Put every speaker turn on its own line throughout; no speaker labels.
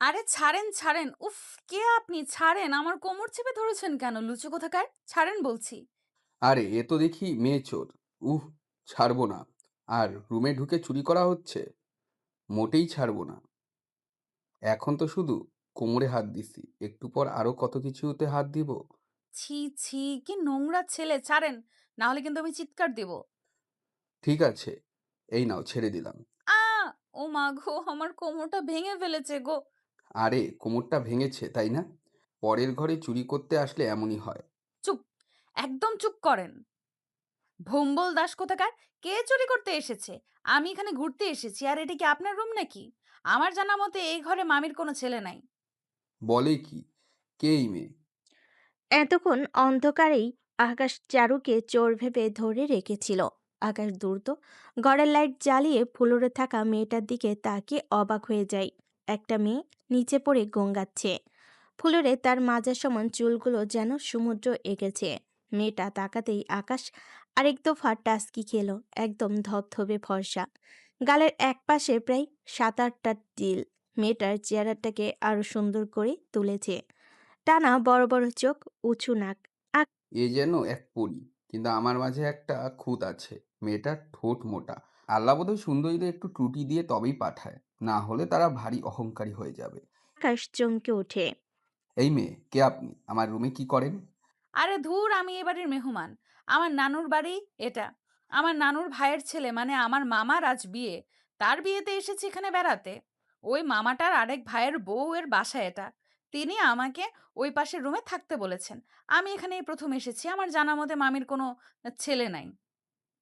আরে ছাড়েন, ছাড়েন। উফ! কে আপনি? ছাড়েন। আমার কোমর চেপে ধরেছেন কেন, লুচু কোথাকার? ছাড়েন বলছি।
আরে এ তো দেখি মেয়ে চোর। উহ, ছাড়বো না। আর রুমে ঢুকে চুরি করা হচ্ছে, মোটেই ছাড়বো না। এখন তো শুধু কোমরে হাত দিছি, একটু পর আরো কত কিছুতে হাত দিব।
ছি, ছি! কি নোংরা ছেলে! ছাড়েন। না হলে কিন্তু আমি চিৎকার দেব।
ঠিক আছে, এই নাও ছেড়ে দিলাম।
আ! ও মা গো! আমার কোমরটা ভেঙে ফেলেছে গো।
আরে কোমরটা ভেঙেছে তাই না? পরের ঘরে চুরি করতে আসলে এমনই হয়।
চুপ! একদম চুপ করেন। ভোম্বল দাস কোথাকার! কে চুরি করতে এসেছে? আমি এখানে ঘুরতে এসেছি। আর এটা কি আপনার রুম নাকি? আমার জানা মতে এই ঘরে মামির কোনো ছেলে নাই।
বলে কি? কে এই মেয়ে?
এতক্ষণ অন্ধকারেই আকাশ চারুকে চোর ভেবে ধরে রেখেছিল। আকাশ দ্রুত ঘরের লাইট জ্বালিয়ে ফ্লোরে থাকা মেয়েটার দিকে তাকিয়ে অবাক হয়ে যায়। একটা মেয়ে নিচে পড়ে গঙ্গাচ্ছে। ফ্লোরে তার মাজা সমান চুলগুলো যেন সমুদ্র এঁকেছে। মেয়েটা তাকাতেই আকাশ আরেক দফা টাস্কি খেলো, একদম ধবধবে ফর্সা। গালের এক পাশে প্রায় 7-8টা তিল মেয়েটার চেহারাটাকে আরো সুন্দর করে তুলেছে। টানা বড় বড় চোখ, উঁচু নাক।
এ যেন এক পরী, কিন্তু আমার মাঝে একটা খুঁত আছে। মেয়েটার ঠোঁট মোটা। আল্লাহ বোধহয় সুন্দরীদের একটু ত্রুটি দিয়ে তবেই পাঠায়, না হলে তারা ভারী অহংকারী হয়ে যাবে।
আকাশ চমকে ওঠে।
এই মেয়ে, কে আপনি? আমার রুমে কি করেন?
আরে ধুর, আমি এ বাড়ির মেহমান। আমার নানুর বাড়ি এটা। আমার নানুর ভাইয়ের ছেলে মানে আমার মামার আজ বিয়ে। তার বিয়েতে এসেছি এখানে বেড়াতে। ওই মামাটার আরেক ভাইয়ের বউয়ের বাসা এটা। তিনি আমাকে ওই পাশের রুমে থাকতে বলেছেন। আমি এখানে এই প্রথম এসেছি। আমার জানা মতে মামির কোনো ছেলে নাই।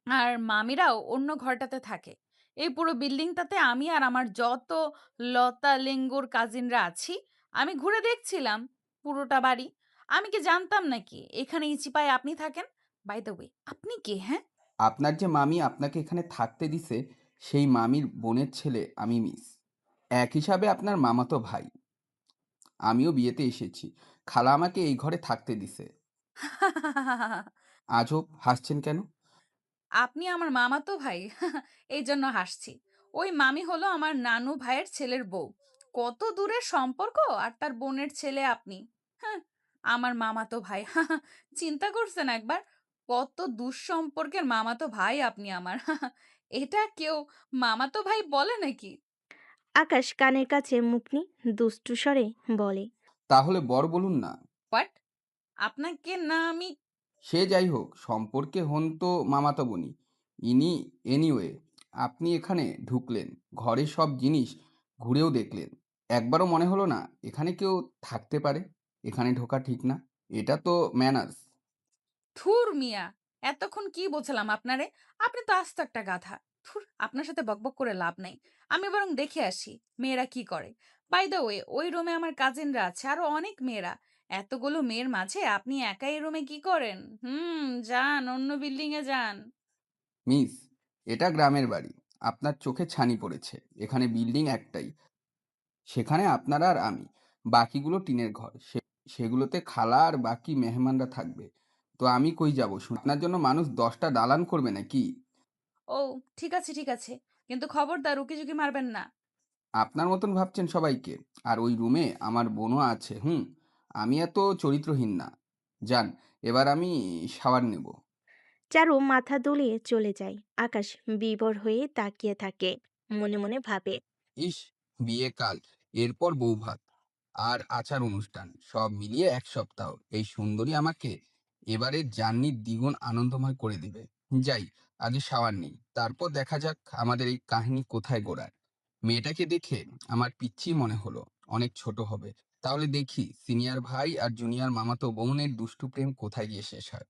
আর মামিরাও অন্য ঘরটাতে থাকে। এই পুরো বিল্ডিংটাতে আমি আর আমার যত লতা লেঙ্গুর কাজিনরা আছি। আমি ঘুরে দেখছিলাম পুরোটা বাড়ি। আমি কি জানতাম নাকি এখানে ইচিপায় আপনি থাকেন? বাই দ্য ওয়ে, আপনি কে, হ্যাঁ?
আপনার যে মামি আপনাকে এখানে থাকতে দিছে, সেই মামির বোনের ছেলে আমি, মিস। এক হিসাবে আপনার মামাতো ভাই। আমিও বিয়েতে এসেছি। খালা আমাকে এই ঘরে থাকতে দিছে। আজব, হাসছেন কেন?
আপনি আমার মামাতো ভাই। এই জন্য হাসছি। ওই মামি হলো আমার নানু ভাইয়ের ছেলের বউ। কত দূরের সম্পর্ক, আর তার বোনের ছেলে আপনি। হ্যাঁ, আমার মামাতো ভাই। চিন্তা করছেন একবার? কত দুঃসম্পর্কের মামাতো ভাই আপনি আমার। এটা কেউ মামাতো ভাই বলে নাকি?
আকাশ কানের কাছে মুখ নিয়ে দুষ্টু স্বরে বলে।
তাহলে বর বলুন না।
বাট আপনাকে না আমি।
সে যাই হোক, সম্পর্কে হন তো মামাতো বোনই। ইনি, এনিওয়ে, আপনি এখানে ঢুকলেন, ঘরের সব জিনিস ঘুরেও দেখলেন, একবারও মনে হলো না এখানে কেউ থাকতে পারে? এখানে ঢোকা ঠিক না, এটা তো ম্যানার্স।
থুর মিয়া! এতক্ষণ কি বোঝালাম আপনারে? আপনি তো আস্ত একটা গাধা। থুর, আপনার সাথে বকবক করে লাভ নাই। আমি বরং দেখে আসি মেয়েরা কি করে। বাই দ্য ওয়ে, ওই রুমে আমার কাজিনরা আছে, আরো অনেক মেয়েরা। এতগুলো মেয়ের মাঝে আপনি একাই এই রুমে কি করেন? যান, অন্য বিল্ডিং এ যান।
মিস, এটা গ্রামের বাড়ি। আপনার চোখে ছানি পড়েছে। এখানে বিল্ডিং একটাই, সেখানে আপনারা আর আমি। বাকিগুলো টিনের ঘর, সেগুলোতে খালা আর বাকি মেহমানরা থাকবে। তো আমি কই যাব শুনি? আপনার জন্য মানুষ 10টা দালান করবে নাকি?
ও, ঠিক আছে, ঠিক আছে। কিন্তু খবরদার উকিঝুঁকি মারবেন না।
আপনার মতন ভাবছেন সবাইকে। আর ওই রুমে আমার বোনও আছে। আমি এত চরিত্রহীন না। যান, এবার আমি শাওয়ার নেব।
চারু মাথা দুলিয়ে চলে যায়। আকাশ বিভোর হয়ে তাকিয়ে থাকে, মনে মনে ভাবে।
ইস, বিয়ে কাল, এরপর বৌভাত, আর আচার অনুষ্ঠান সব মিলিয়ে 1 সপ্তাহ। এই সুন্দরী আমাকে এবারের জার্নি দ্বিগুণ আনন্দময় করে দেবে। যাই, আগে শাওয়ার নেই, তারপর দেখা যাক আমাদের এই কাহিনী কোথায় গোড়ায়। মেয়েটাকে দেখে আমার পিচ্ছি মনে হলো, অনেক ছোট হবে। তাহলে দেখি সিনিয়র ভাই আর জুনিয়র মামাতো বোনের দুষ্টু প্রেম কোথায় গিয়ে শেষ হয়।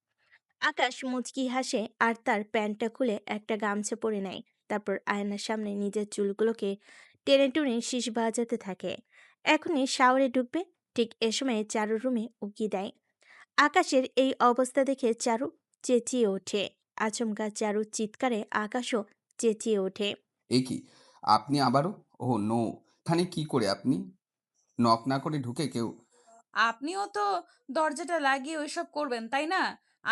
আকাশ মুচকি হাসে আর তার প্যান্টটা খুলে একটা গামছা পরে নেয়। তারপর আয়নার সামনে নিজের চুলগুলোকে টেনে টুনে শীষ বাজাতে থাকে। এখনই শাওয়ারে ঢুকবে। ঠিক এ সময় চারুর রুমে উকি দেয়। আকাশের এই অবস্থা দেখে চারু চেঁচিয়ে ওঠে। আচমকা চারুর চিৎকারে আকাশও চেঁচিয়ে ওঠে।
এ কি, আপনি আবারও? ও নো, এখানে কি করে আপনি? নক না করে ঢুকে কেউ?
আপনিও তো দরজাটা লাগিয়ে ওইসব করবেন, তাই না?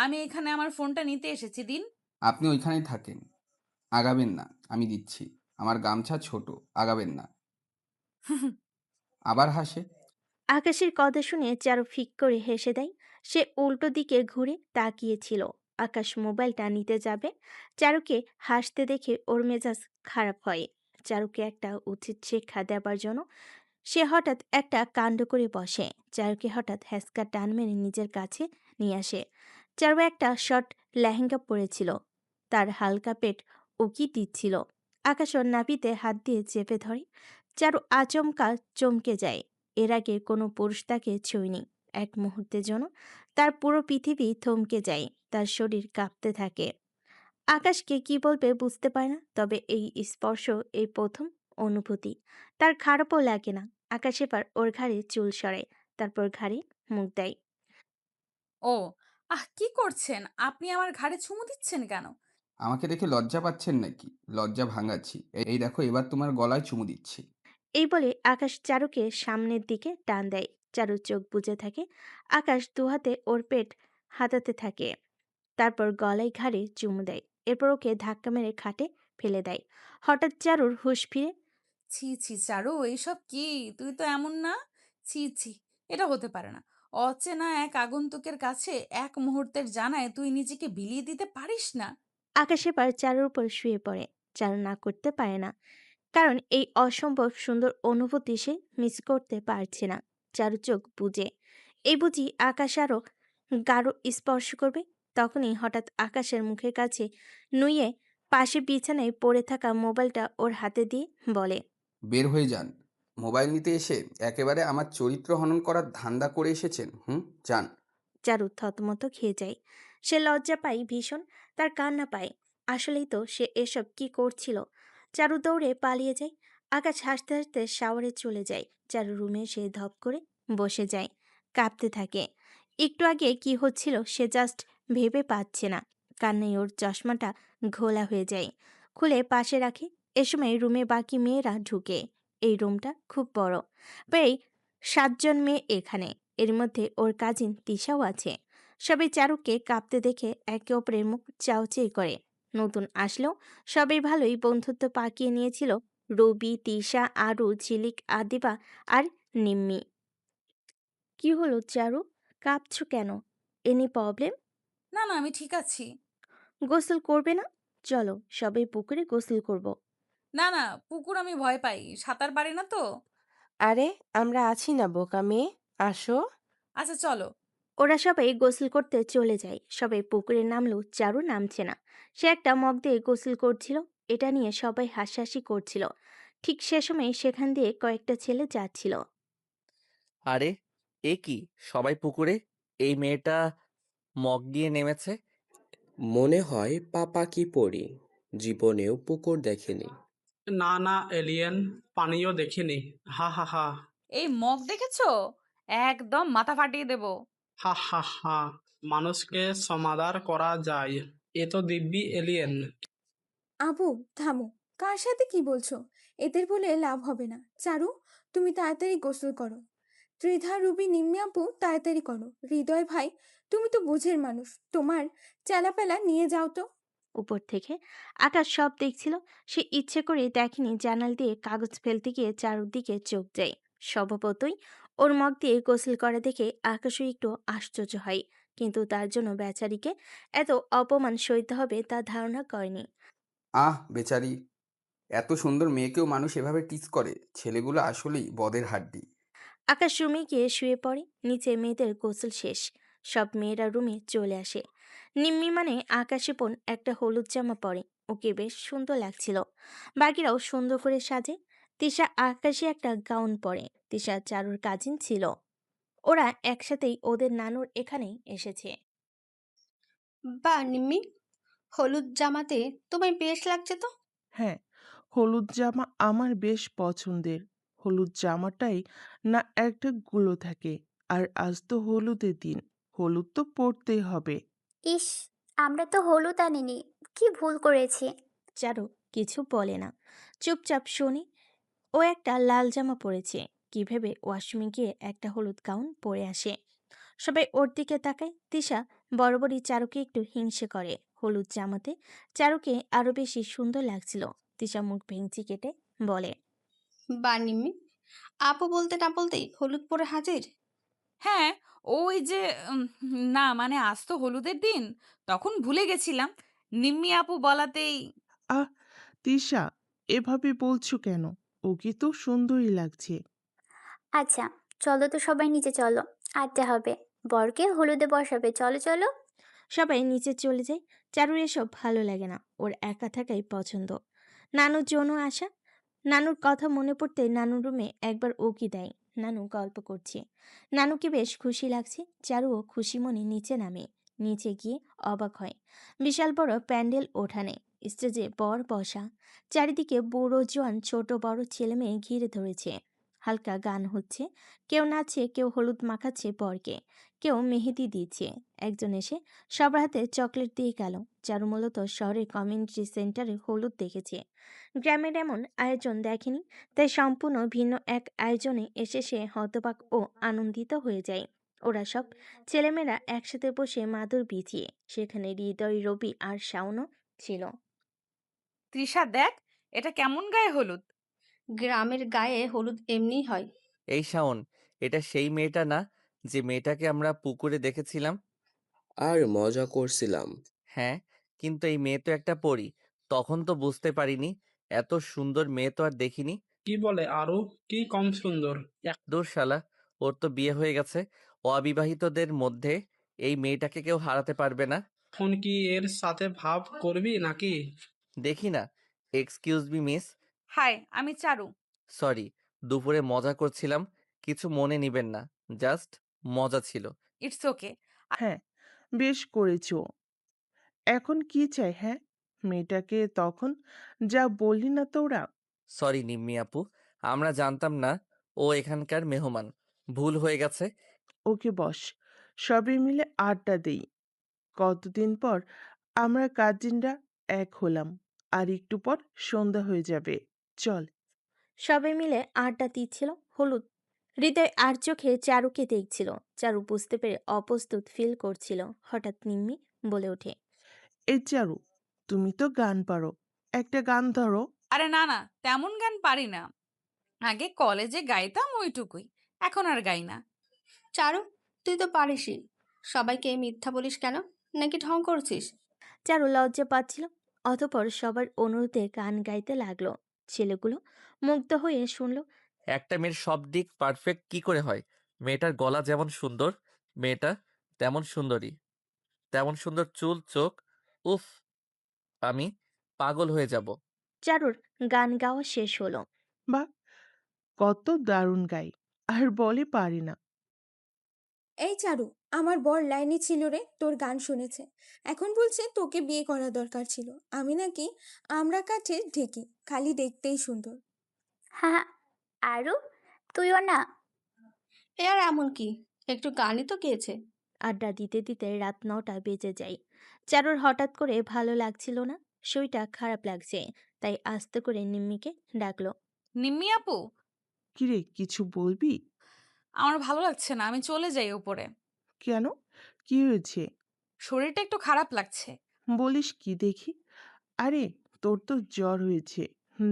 আমি এখানে আমার ফোনটা নিতে এসেছি, দিন।
আপনি ওইখানেই থাকেন, আগাবেন না। আমি দিচ্ছি, আমার গামছা ছোট, আগাবেন না। আবার হাসে।
আকাশের কথা শুনে চারু ফিক করে হেসে দেয়। সে উল্টো দিকে ঘুরে তাকিয়েছিল। আকাশ মোবাইলটা নিতে যাবে। চারুকে হাসতে দেখে ওর মেজাজ খারাপ হয়। চারুকে একটা উচিত শিক্ষা দেবার জন্য সে হঠাৎ একটা কাণ্ড করে বসে। চারুকে হঠাৎ হ্যাঁচকা টান মেরে নিজের কাছে নিয়ে আসে। চারু একটা শর্ট লেহেঙ্গা পরেছিল। তার হালকা পেট উকি দিচ্ছিল। আকাশ ওর নাভিতে হাত দিয়ে চেপে ধরে। চারু আচমকা চমকে যায়। এর আগে কোনো পুরুষ তাকে ছুঁয়নি। এক মুহূর্তের জন্য তার পুরো পৃথিবী থমকে যায়। তার শরীর কাঁপতে থাকে। আকাশকে কি বলবে বুঝতে পারে না, তবে এই স্পর্শ এই প্রথম অনুভূতি। তার খারাপও লাগে না। আকাশ এবার ওর ঘাড়ে চুল সরায়, তারপর ঘাড়ে মুখ দেয়।
ও, কি করছেন? আপনি আমার ঘাড়ে চুমু দিচ্ছেন কেন?
আমাকে দেখে লজ্জা পাচ্ছেন নাকি? লজ্জা ভাঙাচ্ছি। এই দেখো, এবার তোমার গলায় চুমু দিচ্ছি।
এই বলে আকাশ চারুকে সামনের দিকে টান দেয়। চারু চোখ বুজে থাকে। আকাশ দুহাতে ওর পেট হাতাতে থাকে, তারপর গলায় ঘাড়ে চুমু দেয়। এরপর ওকে ধাক্কা মেরে খাটে ফেলে দেয়। হঠাৎ চারুর হুঁশ ফিরে।
ছি ছি চারু, এইসব কি? তুই তো এমন না। ছি ছি, এটা হতে পারে না। অচেনা এক আগন্তুকের কাছে এক মুহূর্তের জানায় তুই নিজেকে বিলিয়ে দিতে পারিস না।
আকাশ এবার চারুর উপর শুয়ে পড়ে। চারু না করতে পারে না, কারণ এই অসম্ভব সুন্দর অনুভূতি সে মিস করতে পারছে না। চারু চোখ বুজে। এই বুঝি আকাশ আরো গাঢ় স্পর্শ করবে। তখনই হঠাৎ আকাশের মুখের কাছে নুয়ে পাশে বিছানায় পড়ে থাকা মোবাইলটা ওর হাতে দিয়ে বলে।
বের হয়ে যান। মোবাইল নিতে এসে একেবারে আমার চরিত্র হনন করার ধান্দা করে এসেছেন। যান।
চারু থতমত খেয়ে যায়। সে লজ্জা পায় ভীষণ। তার কান্না পায়। আসলেই তো সে এসব কি করছিল। চারু দৌড়ে পালিয়ে যায়। আকাশ হাসতে হাসতে শাওয়ারে চলে যায়। চারু রুমে সে ধপ করে বসে যায়, কাঁপতে থাকে। একটু আগে কি হচ্ছিল সে জাস্ট ভেবে পাচ্ছে না। কান্নায় ওর চশমাটা ঘোলা হয়ে যায়। খুলে পাশে রাখে। এ সময় রুমে বাকি মেয়েরা ঢুকে। এই রুমটা খুব বড়, প্রায় 7 জন মেয়ে এখানে। এর মধ্যে ওর কাজিন তিশাও আছে। সবাই চারুকে কাঁপতে দেখে একে অপরের মুখ চাওচেই করে। নতুন আসলেও সবাই ভালোই বন্ধুত্ব পাকিয়ে নিয়েছিল। রবি, তিশা, আরু, ঝিলিক, আদিবা আর নিম্মি। কি হলো চারু, কাঁপছো কেন? Any problem?
না না, আমি ঠিক আছি।
গোসল করবে না? চলো সবাই পুকুরে গোসল করব।
না না, পুকুর আমি ভয় পাই, সাঁতার পারি না তো।
আরে, আমরা আছি না বোকা মেয়ে, আসো।
আচ্ছা চলো।
ওরা সবাই গোসল করতে চলে যায়। সবাই পুকুরে নামলো, চারু নামছে না। সে একটা মগ দিয়ে গোসল করছিল। এটা নিয়ে সবাই হাসাহাসি করছিল। ঠিক সে সময় সেখান দিয়ে কয়েকটা ছেলে যাচ্ছিল।
আরে, এ কি? সবাই পুকুরে? এই মেয়েটা মগ দিয়ে নেমেছে।
মনে হয় পাপা কি পড়ি, জীবনেও পুকুর দেখেনি।
না না এলিয়েন, পানিও দেখিনি। হা হা হা।
এই মগ দেখেছো? একদম মাথা ফাটিয়ে দেব।
হা হা হা। মানুষকে সমাদার করা যায়, এ তো দিব্যি এলিয়েন।
আবু, থামো। কার সাথে কি বলছো? এদের বলে লাভ হবে না। চারু, তুমি তাড়াতাড়ি গোসল করো। ত্রিধা, রুবি, নিম্মি আপু, তাড়াতাড়ি করো। হৃদয় ভাই, তুমি তো বুঝের মানুষ, তোমার চেলাপেলা নিয়ে যাও তো।
উপর থেকে আকাশ সব দেখছিল। সে ইচ্ছে করে দেখেনি। জানাল দিয়ে কাগজ ফেলতে গিয়ে চারুদিকে চোখ যায়। স্বভাবতই ওর মগ দিয়ে গোসল করা দেখে আকাশও একটু আশ্চর্য হয়, কিন্তু তার জন্য বেচারিকে এত অপমান সইতে হবে তা ধারণা করেনি।
বেচারি, এত সুন্দর মেয়েকেও মানুষ এভাবে টিজ করে? ছেলেগুলো আসলেই বদের হাড্ডি।
আকাশ রুমে গিয়ে শুয়ে পড়ে। নিচে মেয়েদের গোসল শেষ। সব মেয়েরা রুমে চলে আসে। নিম্মি মানে আকাশে বোন একটা হলুদ জামা পরে। ওকে বেশ সুন্দর লাগছিল। বাকিরাও সুন্দর করে সাজে। তিশা আকাশে একটা গাউন পরে। তিশা চারুর কাজিন ছিল। ওরা একসাথেই ওদের নানুর এখানেই এসেছে।
বাহ নিম্মি, হলুদ জামাতে তোমায় বেশ লাগছে তো।
হ্যাঁ, হলুদ জামা আমার বেশ পছন্দের। হলুদ জামাটাই না একটা গুলো থাকে। আর আজ তো হলুদের দিন, হলুদ তো পরতেই হবে।
ইস, আমরা তো হলুদ আনিনি, কি ভুল করেছি।
চারু কিছু বলে না, চুপচাপ শুনি। ও একটা লাল জামা পরেছে। কি ভেবে ওয়াশরুমে গিয়ে একটা হলুদ গাউন পরে আসে। সবাই ওর দিকে তাকায়। তিশা বরাবরই চারুকে একটু হিংসে করে। হলুদ জামাতে চারুকে আরো বেশি সুন্দর লাগছিল। তিশা মুখ ভেঙচি কেটে বলে।
বাহ নিম্মি, আপু বলতে না বলতেই হলুদ পরে হাজির।
হ্যাঁ, ওই যে উম না মানে আজ তো হলুদের দিন। তখন ভুলে গেছিলাম। নিম্মি আপু বলাতেই
আহ তিশা, এভাবে বলছো কেন? ওকে তো সুন্দরই লাগছে।
আচ্ছা, চলো তো সবাই নিচে চলো, আড্ডা হবে। বরকে হলুদে বসাবে, চলো চলো।
সবাই নিচে চলে যায়। চারুর এসব ভালো লাগে না, ওর একা থাকাই পছন্দ। নানুর জন্য আসা। নানুর কথা মনে পড়তে নানুর রুমে একবার উকি দেয়। নানু গল্প করছে। নানুকে বেশ খুশি লাগছে। চারুও খুশি মনে নিচে নামে। নিচে গিয়ে অবাক হয়। বিশাল বড় প্যান্ডেল ওঠানে, স্টেজে বর বসা, চারিদিকে বুড়ো জোয়ান ছোট বড় ছেলে মেয়ে ঘিরে ধরেছে। হালকা গান হচ্ছে, কেউ নাচছে, কেউ হলুদ মাখাচ্ছে বরকে, কেউ মেহেদি দিচ্ছে। একজন এসে সবার হাতে চকলেট দিয়ে গেল। চারু মূলত শহরের কমিউনিটি সেন্টারে হলুদ দেখেছে, গ্রামের এমন আয়োজন দেখেনি। তাই সম্পূর্ণ ভিন্ন এক আয়োজনে এসে সে হতবাক ও আনন্দিত হয়ে যায়। ওরা সব ছেলেমেয়েরা একসাথে বসে মাদুর বিছিয়ে, সেখানে হৃদয়, রবি আর শাওনও ছিল।
তৃষা দেখ, এটা কেমন গায়ে হলুদ।
গ্রামের গায়ে হলুদ এমনিই হয়।
এই শাওন, এটা সেই মেয়েটা না যে মেয়েটাকে আমরা পুকুরে দেখেছিলাম?
আর মজা করছিলাম।
হ্যাঁ, কিন্তু এই মেয়ে তো একটা পরী। তখন তো বুঝতে পারিনি। এত সুন্দর মেয়ে তো আর দেখিনি।
কি বলে আরো? কি কম সুন্দর?
দূর শালা, ওর তো বিয়ে হয়ে গেছে। অবিবাহিতদের মধ্যে এই মেয়েটাকে কেউ হারাতে পারবে না।
এখন কি এর সাথে ভাব করবি নাকি?
দেখি না। Excuse me miss.
হাই, আমি চারু।
সরি, দুপুরে মজা করছিলাম, কিছু মনে নিবেন না। জাস্ট মজা ছিল।
It's okay.
হ্যাঁ, বেশ করেছো। এখন কি চাই? হ্যাঁ, মেয়েটাকে তখন যা বললি না তোরা।
সরি নিম্মি আপু, আমরা জানতাম না ও এখানকার মেহমান। ভুল হয়ে গেছে।
ওকে বস, সবাই মিলে আড্ডা দেই। কতদিন পর আমরা কাজিনরা এক হলাম। আর একটু পর সন্ধ্যা হয়ে যাবে। চল।
সবাই মিলে আড্ডা দিচ্ছিল। হলুদ হৃদয় আর চোখে চারুকে দেখছিল। চারু বুঝতে পেরে অপ্রস্তুত ফিল করছিল। হঠাৎ নিম্মি বলে ওঠে,
এই চারু, তুমি তো গান পারো, একটা গান ধরো।
আরে না না, তেমন গান পারি না। আগে কলেজে গাইতাম ওইটুকুই, এখন আর গাই না।
চারু, তুই তো পারিসই। সবাইকে মিথ্যা বলিস কেন? নাকি ঢং করছিস?
চারু লজ্জা পাচ্ছিল। অতঃপর সবার অনুরোধে গান গাইতে লাগলো। ছেলেগুলো মুগ্ধ হয়ে শুনল।
একটা মেয়ের সব দিক পারফেক্ট কি করে হয়? মেয়েটার গলা যেমন সুন্দর, মেয়েটা তেমন সুন্দরী, তেমন সুন্দর চুল, চোখ। উফ, আমি পাগল হয়ে যাব।
চারুর গান গাওয়া শেষ হলো।
বা, কত দারুণ গাই, আর বলে পারি না।
এই চারু, আমার বর লাইনে ছিল রে, তোর গান শুনেছে। এখন বলছে তোকে বিয়ে করা দরকার ছিল। আমি নাকি আমরা কাঠের ঢেকি, খালি দেখতেই সুন্দর।
হ্যাঁ, আরু, তুইও না।
এ আর এমন কি, একটু গানই তো গেয়েছে।
আড্ডা দিতে দিতে রাত 9টা বেজে যায়। চারুর হঠাৎ করে ভালো লাগছিল না, শরীরটা খারাপ লাগছে। তাই আস্তে করে নিম্মিকে ডাকলো।
নিম্মি আপু,
কিরে, কিছু বলবি?
আমার ভালো লাগছে না, আমি চলে যাই উপরে।
কেন? কি হয়েছে?
শরীরটা একটু খারাপ লাগছে।
বলিস কি দেখি? আরে, তোর তো জ্বর হয়েছে।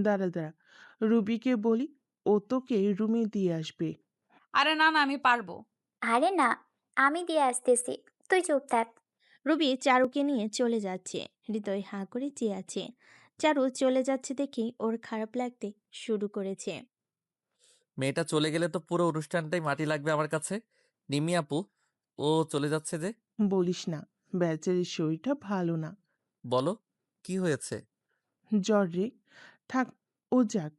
দাঁড়া দাঁড়া, রুবিকে বলি, ও তোকে রুমে দিয়ে আসবে।
আরে না না, আমি পারবো।
আরে না, আমি দিয়ে আসতেছি, তুই চুপ থাক।
রুবি চারুকে নিয়ে চলে যাচ্ছে। হৃদয় হাঁ করে চেয়ে আছে। চারু চলে যাচ্ছে দেখি ওর খারাপ লাগতে শুরু করেছে।
মেয়েটা চলে গেলে তো পুরো অনুষ্ঠানটাই মাটি লাগবে আমার কাছে। নিম্মি আপু, ও চলে যাচ্ছে যে?
বলিস না, বেচারির শরীরটা ভালো না।
বলো, কি হয়েছে?
জ্বর রে। থাক, ও যাক।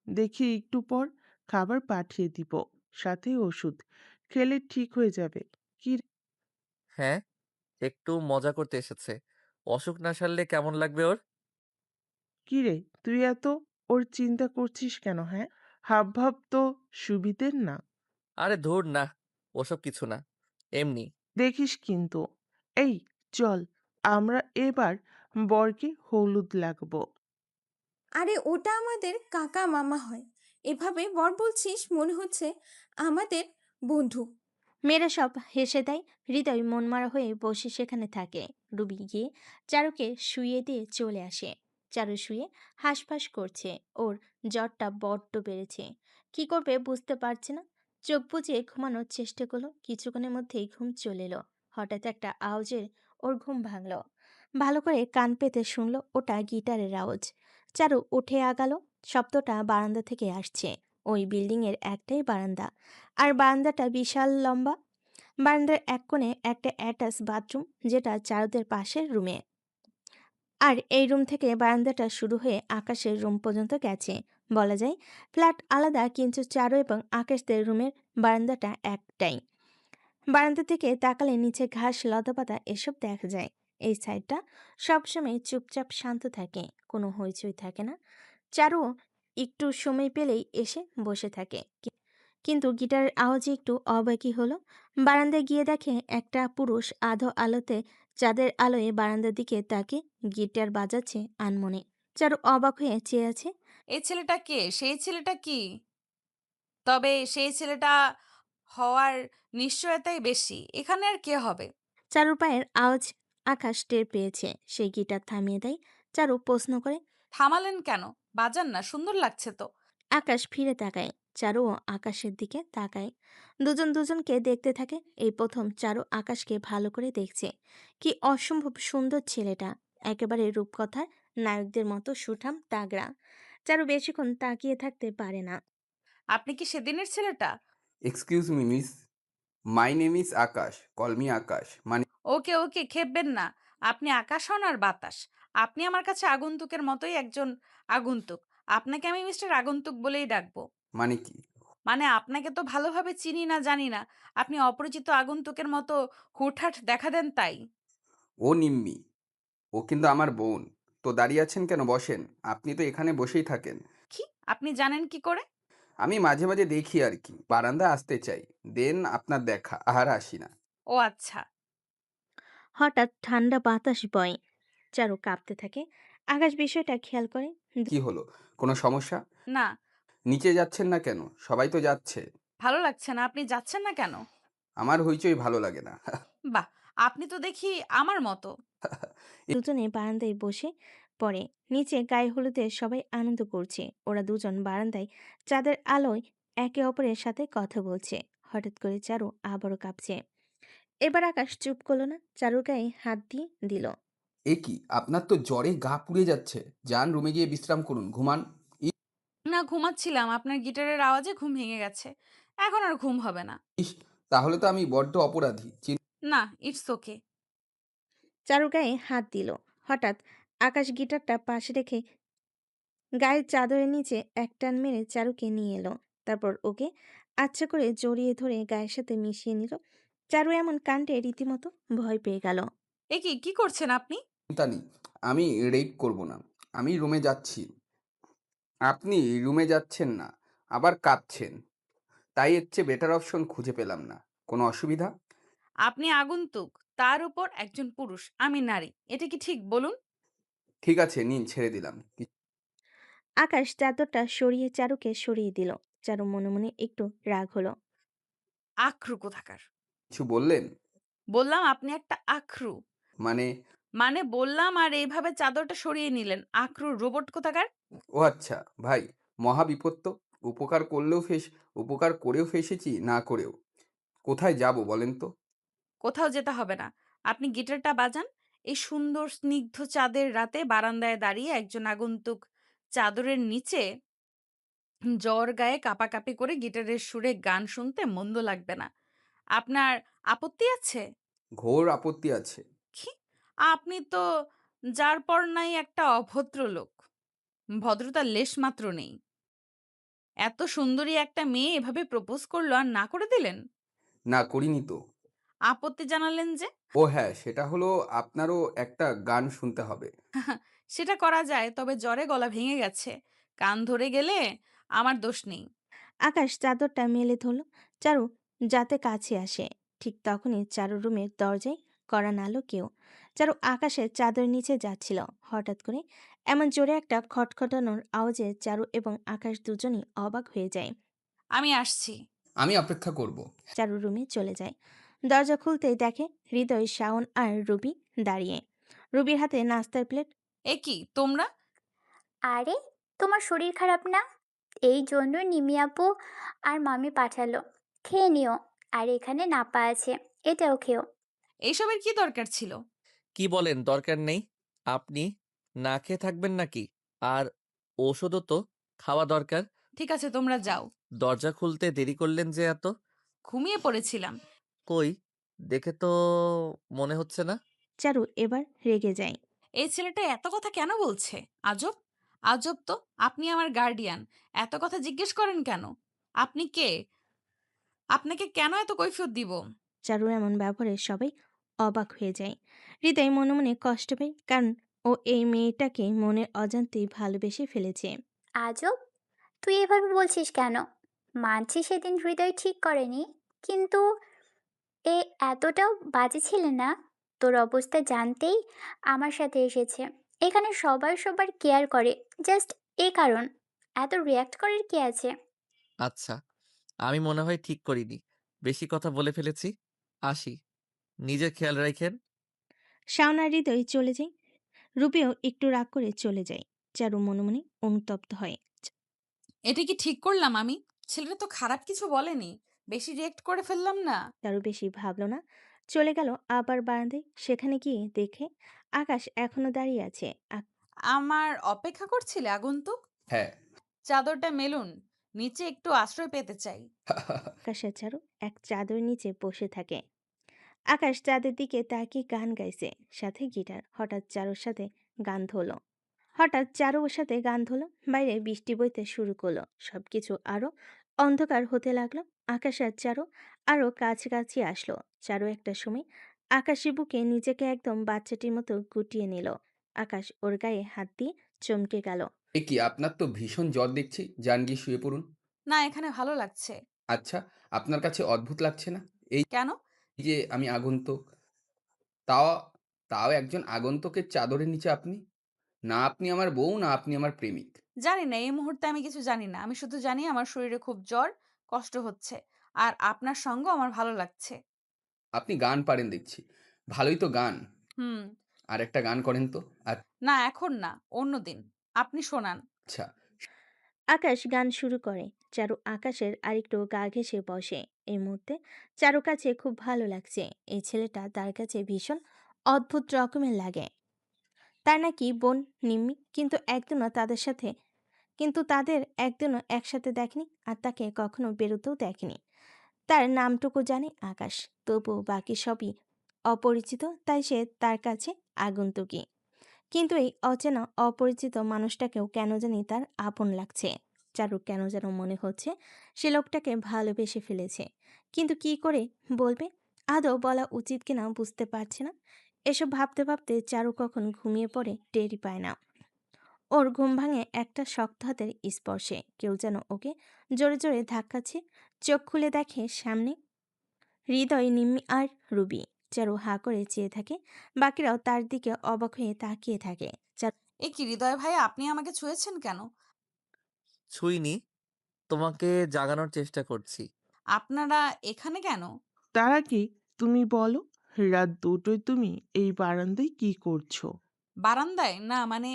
দেখি একটু পর খাবার পাঠিয়ে দিব, সাথে ওষুধ। খেলে ঠিক হয়ে যাবে। কি রে?
হ্যাঁ, একটু মজা করতে এসেছে। অসুখ না সারলে কেমন লাগবে ওর?
কি রে, তুই এত ওর চিন্তা করছিস কেন? হ্যাঁ, হাব ভাব তো সুবিধের না।
আরে ধুর না, ওসব কিছু না, এমনি।
দেখিস কিন্তু। এই, চল, আমরা এবার বরকে হলুদ লাগবো।
আরে ওটা আমাদের কাকা মামা হয়। এভাবে বর বলছিস মনে হচ্ছে আমাদের বন্ধু।
মেয়েরা সব হেসে দেয়। হৃদয় মনমারা হয়ে বসে সেখানে থাকে। রুবি গিয়ে চারুকে শুইয়ে দিয়ে চলে আসে। চারু শুয়ে হাঁসফাঁস করছে। ওর জ্বরটা বড্ড বেড়েছে। কি করবে বুঝতে পারছে না। চোখ বুজে ঘুমানোর চেষ্টা করলো, কিছুক্ষণের মধ্যেই ঘুম চলে এলো। হঠাৎ একটা আওয়াজে ওর ঘুম ভাঙলো। ভালো করে কান পেতে শুনলো, ওটা গিটারের আওয়াজ। চারু উঠে আগালো। শব্দটা বারান্দা থেকে আসছে। ওই বিল্ডিং এর একটাই বারান্দা, আর বারান্দাটা বিশাল লম্বা। বারান্দার এক কোণে একটা অ্যাটাচ বাথরুম, যেটা চারুদের পাশের রুমে। আর এই রুম থেকে বারান্দাটা শুরু হয়ে আকাশের রুম পর্যন্ত গেছে। বলা যায় ফ্ল্যাট আলাদা, কিন্তু চারু এবং আকাশদের রুমের বারান্দাটা একটাই। বারান্দা থেকে তাকালে নিচে ঘাস, লতাপাতা এসব দেখা যায়। এই সাইডটা সবসময় চুপচাপ শান্ত থাকে, কোনো হইচই থাকে না। চারু একটু সময় পেলেই এসে বসে থাকে, কিন্তু গিটারের আওয়াজে একটু অবাকই হলো। বারান্দায় গিয়ে দেখে একটা পুরুষ আধো আলোতে, চাঁদের আলোয় বারান্দার দিকে তাকে গিটার বাজাচ্ছে আনমনে। চারু অবাক হয়ে চেয়ে আছে।
এই ছেলেটা কে? সেই ছেলেটা কি? তবে সেই ছেলেটা হওয়ার নিশ্চয়তাই বেশি। এখানে আর কে হবে?
চারুর পায়ের আওয়াজ আকাশ টের পেয়েছে, সেই গিটার থামিয়ে দেয়। চারু প্রশ্ন করে,
থামালেন কেন? বাজান না, সুন্দর লাগছে তো।
আকাশ ফিরে তাকায়। চারুও আকাশের দিকে তাকায়। দুজন দুজনকে দেখতে থাকে। এই প্রথম চারু আকাশকে ভালো করে দেখছে। কি অসম্ভব সুন্দর ছেলেটা, একেবারে রূপকথার নায়কদের মতো সুঠাম তাগড়া। চারু বেশিক্ষণ তাকিয়ে থাকতে পারে না।
আপনি কি সেদিনের ছেলেটা?
Excuse me miss, my name is Akash, call me Akash. মানে
ওকে ওকে, খেপবেন না। আপনি আকাশ হন আর বাতাস। আপনি আমার কাছে আগন্তুকের মতোই একজন আগন্তুক। আপনাকে আমি মিস্টার আগন্তুক বলেই ডাকবো।
মানে কি?
মানে আপনাকে তো ভালোভাবে চিনি না, জানি না। আপনি অপরিচিত আগন্তুকের মতো হুটহাট দেখা দেন তাই।
ও নিম্মি, ও কিন্তু আমার বোন। তো দাঁড়িয়ে আছেন কেন? বসেন। আপনি তো এখানে বসেই থাকেন।
কি? আপনি জানেন কি করে?
আমি মাঝে মাঝে দেখি আর কি, বারান্দা আসতে চাই, দেন আপনার দেখা, আর আসি না।
ও আচ্ছা।
হঠাৎ ঠান্ডা বাতাস বয়। চারু কাঁপতে থাকে। আকাশ বিষয়টা খেয়াল করে।
কি হলো? কোনো সমস্যা?
না,
নিচে যাচ্ছেন না কেন? সবাই তো যাচ্ছে।
ভালো লাগছে না। আপনি যাচ্ছেন না কেন?
আমার হইচই ভালো লাগে না।
বাহ, আপনি তো দেখি আমার মতো।
দুজনে বারান্দায় বসে পড়ে। নিচে গায়ে হলুদে সবাই আনন্দ করছে। ওরা দুজন বারান্দায় চাঁদের আলোয় একে অপরের সাথে কথা বলছে। হঠাৎ করে চারু আবারও কাঁপছে। এবার আকাশ চুপ করলো না, চারুর গায়ে হাত দিয়ে দিল।
এ কি, আপনার তো জ্বরে গা পুড়ে যাচ্ছে। যান রুমে গিয়ে বিশ্রাম করুন, ঘুমান।
না, ঘুমাচ্ছিলাম। আপনার গিটারের আওয়াজে ঘুম ভেঙে গেছে। এখন আর ঘুম হবে না।
ইস, তাহলে তো আমি বড্ড অপরাধী।
না, ইটস ওকে।
চারুর গায়ে হাত দিল। হঠাৎ আকাশ গিটারটা পাশে রেখে গায়ের চাদরের নিচে এক টান মেরে চারুকে নিয়ে এলো। তারপর ওকে আচ্ছা করে জড়িয়ে ধরে গায়ের সাথে মিশিয়ে নিল। চারু এমন কাণ্ডে রীতিমতো ভয় পেয়ে গেল।
এ কি কি করছেন আপনি?
চিন্তা নেই, আমি রেপ করব না। আমি রুমে যাচ্ছি। আপনি রুমে যাচ্ছেন না, আবার কাঁদছেন। তাই এর চেয়ে বেটার অপশন খুঁজে পেলাম না। কোনো অসুবিধা?
আপনি আগন্তুক, তার উপর একজন পুরুষ, আমি নারী। এটা কি ঠিক বলুন?
ঠিক আছে, নিন, ছেড়ে দিলাম।
আকাশ চাদরটা সরিয়ে চারুকে সরিয়ে দিল। চারু মনে মনে একটু রাগ হলো।
আখরু কোথাকার!
কিছু বললেন?
বললাম আপনি একটা আখরু।
মানে?
মানে বললাম, আর এইভাবে চাদরটা সরিয়ে নিলেন। আখরু রোবট কোথাকার!
ও আচ্ছা, ভাই, মহা বিপদ তো। উপকার করলেও উপকার করেও ফেসেছি, না করেও। কোথায় যাব বলেন তো?
কোথাও যেতে হবে না। আপনি গিটারটা বাজান। এই সুন্দর স্নিগ্ধ চাঁদের রাতে বারান্দায় দাঁড়িয়ে একজন আগন্তুক চাদরের নিচে জ্বর গায়ে কাঁপাকাঁপি করে গিটারের সুরে গান শুনতে মন্দ লাগবে না। আপনার আপত্তি আছে?
ঘোর আপত্তি আছে।
কি? আপনি তো যার পর নাই একটা অভদ্র লোক। ভদ্রতার লেশমাত্র নেই। এত সুন্দরী একটা মেয়ে এভাবে প্রপোজ করলো আর না করে দিলেন?
না, করিনি তো।
আপত্তি জানালেন যে?
ও হ্যাঁ, সেটা হলো আপনারও একটা গান শুনতে হবে।
সেটা করা যায়, তবে জ্বরে গলা ভেঙে গেছে। কান ধরে গেলে আমার দোষ নেই।
আকাশ চাদরটা মেলে ধরল। চারু যাতে কাছে আসে। ঠিক তখনই চারুর রুমের দরজায় কড়া নাড়ল কেউ। চারু আকাশের চাদর নিচে যাচ্ছিল। হঠাৎ করে এমন জোরে একটা খটখটানোর আওয়াজে চারু এবং আকাশ দুজনই অবাক হয়ে যায়।
আমি আসছি।
আমি অপেক্ষা করব।
চারু রুমে চলে যায়। দরজা খুলতেই দেখে হৃদয়, শাওন আর রুবি দাঁড়িয়ে। রুবির হাতে নাস্তার প্লেট।
এ কি তোমরা?
আরে, তোমার শরীর খারাপ না? এই জন্য নিমি আপু আর মামি পাঠালো। খেয়ে নিও। আর এখানে নাপা আছে, এটাও খেও।
এইসবের কি দরকার ছিল?
কি বলেন দরকার নেই? আপনি না খেয়ে থাকবেন নাকি? আর ওষুধও তো খাওয়া দরকার।
ঠিক আছে, তোমরা যাও।
দরজা খুলতে দেরি করলেন যে এত?
ঘুমিয়ে পড়েছিলাম।
কই, দেখে তো মনে হচ্ছে না।
চারু এবার রেগে যায়।
এই ছেলেটা এত কথা কেন বলছে? আজব, আজব তো। আপনি আমার গার্ডিয়ান, এত কথা জিজ্ঞেস করেন কেন? আপনি কে? আপনাকে কেন এত কৈফিয়ত দিব?
চারুর এমন ব্যবহারে সবাই অবাক হয়ে যায়। হৃদয় মনে মনে কষ্ট পায়, কারণ ও এই মেয়েটাকে মনের অজান্তেই ভালোবেসে ফেলেছে।
আজব, তুই এভাবে বলছিস কেন? মানছি সেদিন হৃদয় ঠিক করেনি, কিন্তু এ এতটাও বাজে ছিলে না। তোর অবস্থা জানতেই আমার সাথে এসেছে। এখানে সবাই সবার কেয়ার করে, জাস্ট এই কারণ। এত রিয়াক্ট করার কি আছে?
আচ্ছা, আমি মনে হয় ঠিক করিনি, বেশি কথা বলে ফেলেছি। আসি, নিজের খেয়াল রাখেন।
শাওন আর হৃদয় চলে যায়। রূপেও একটু রাগ করে চলে যায়। চারু মনে মনে অনুতপ্ত হয়।
এটা কি ঠিক করলাম আমি? ছেলেটা তো খারাপ কিছু বলেনি, বেশি রিয়েক্ট করে ফেললাম না?
চারু বেশি ভাবল না, চলে গেল আবার বারান্দায়। সেখানে গিয়ে দেখে আকাশ এখনো দাঁড়িয়ে আছে।
আমার অপেক্ষা করছিলে আগন্তুক?
হ্যাঁ।
চাদরটা মেলুন, নিচে একটু আশ্রয় পেতে চাই।
আকাশ আর চারু এক চাদর নিচে বসে থাকে। আকাশ চাঁদের দিকে তাকিয়ে গান গাইছে, সাথে গিটার। হঠাৎ চারুর সাথে গান ধরলো। বাইরে বৃষ্টি বইতে শুরু করলো। সবকিছু আরো অন্ধকার হতে লাগলো। আকাশ আর চারু আরো কাছাকাছি আসলো। চারু একটা সময় আকাশের বুকে নিজেকে একদম বাচ্চাটির মতো গুটিয়ে নিল। আকাশ ওর গায়ে হাত দিয়ে চমকে গেল।
এ কি, আপনার তো ভীষণ জ্বর দেখছি, যান গিয়ে শুয়ে পড়ুন।
না, এখানে ভালো লাগছে।
আচ্ছা, আপনার কাছে অদ্ভুত লাগছে না? এই
কেন?
যে আমি আগন্তুক, তাও তাও একজন আগন্তুকের চাদরের নিচে আপনি? না আপনি আমার বউ, না আপনি আমার প্রেমিক।
জানি না, এই মুহূর্তে আমি কিছু জানি না। আমি শুধু জানি আমার শরীরে খুব জ্বর, কষ্ট হচ্ছে। আর আপনার সঙ্গ আমার ভালো লাগছে।
আপনি গান পারেন দেখছি। ভালোই তো গান।
হুম।
আরেকটা গান করেন তো।
না, এখন না, অন্যদিন। আপনি শোনান।
আচ্ছা।
আকাশ গান শুরু করে। চারু আকাশের আরেকটু গা ঘেঁষে বসে। এই মুহূর্তে চারু কাছে খুব ভালো লাগছে। এই ছেলেটা তার কাছে ভীষণ অদ্ভুত রকমের লাগে। তার নাকি বোন নিম্মি, কিন্তু তাদের একদিনও একসাথে দেখেনি, আর তাকে কখনো বেরোতেও দেখেনি। তার নামটুকু জানে আকাশ, তবু বাকি সবই অপরিচিত, তাই সে তার কাছে আগন্তুকই। কিন্তু এই অচেনা অপরিচিত মানুষটাকেও কেন জানি তার আপন লাগছে। চারু কেন যেন মনে হচ্ছে সে লোকটাকে ভালোবেসে ফেলেছে, কিন্তু কি করে বলবে? আদৌ বলা উচিত কিনা বুঝতে পারছে না। এসব ভাবতে ভাবতে চারু কখন ঘুমিয়ে পড়ে টেরই পায় না। ওর ঘুম ভাঙে একটা শক্ত হাতের স্পর্শে। কেউ যেন ওকে জোরে জোরে ধাক্কাচ্ছে। চোখ খুলে দেখে সামনে হৃদয়, নিম্মি আর রুবি। চারু হাঁ করে চেয়ে থাকে, বাকিরাও তার দিকে অবাক হয়ে তাকিয়ে থাকে।
এ কি হৃদয় ভাই, আপনি আমাকে ছুঁয়েছেন কেন?
ছুঁইনি, তোমাকে জাগানোর চেষ্টা করছি।
আপনারা এখানে কেন?
তারা কি? তুমি বলো, রাত দুটোয় তুমি এই বারান্দায় কি করছো?
বারান্দায় না, মানে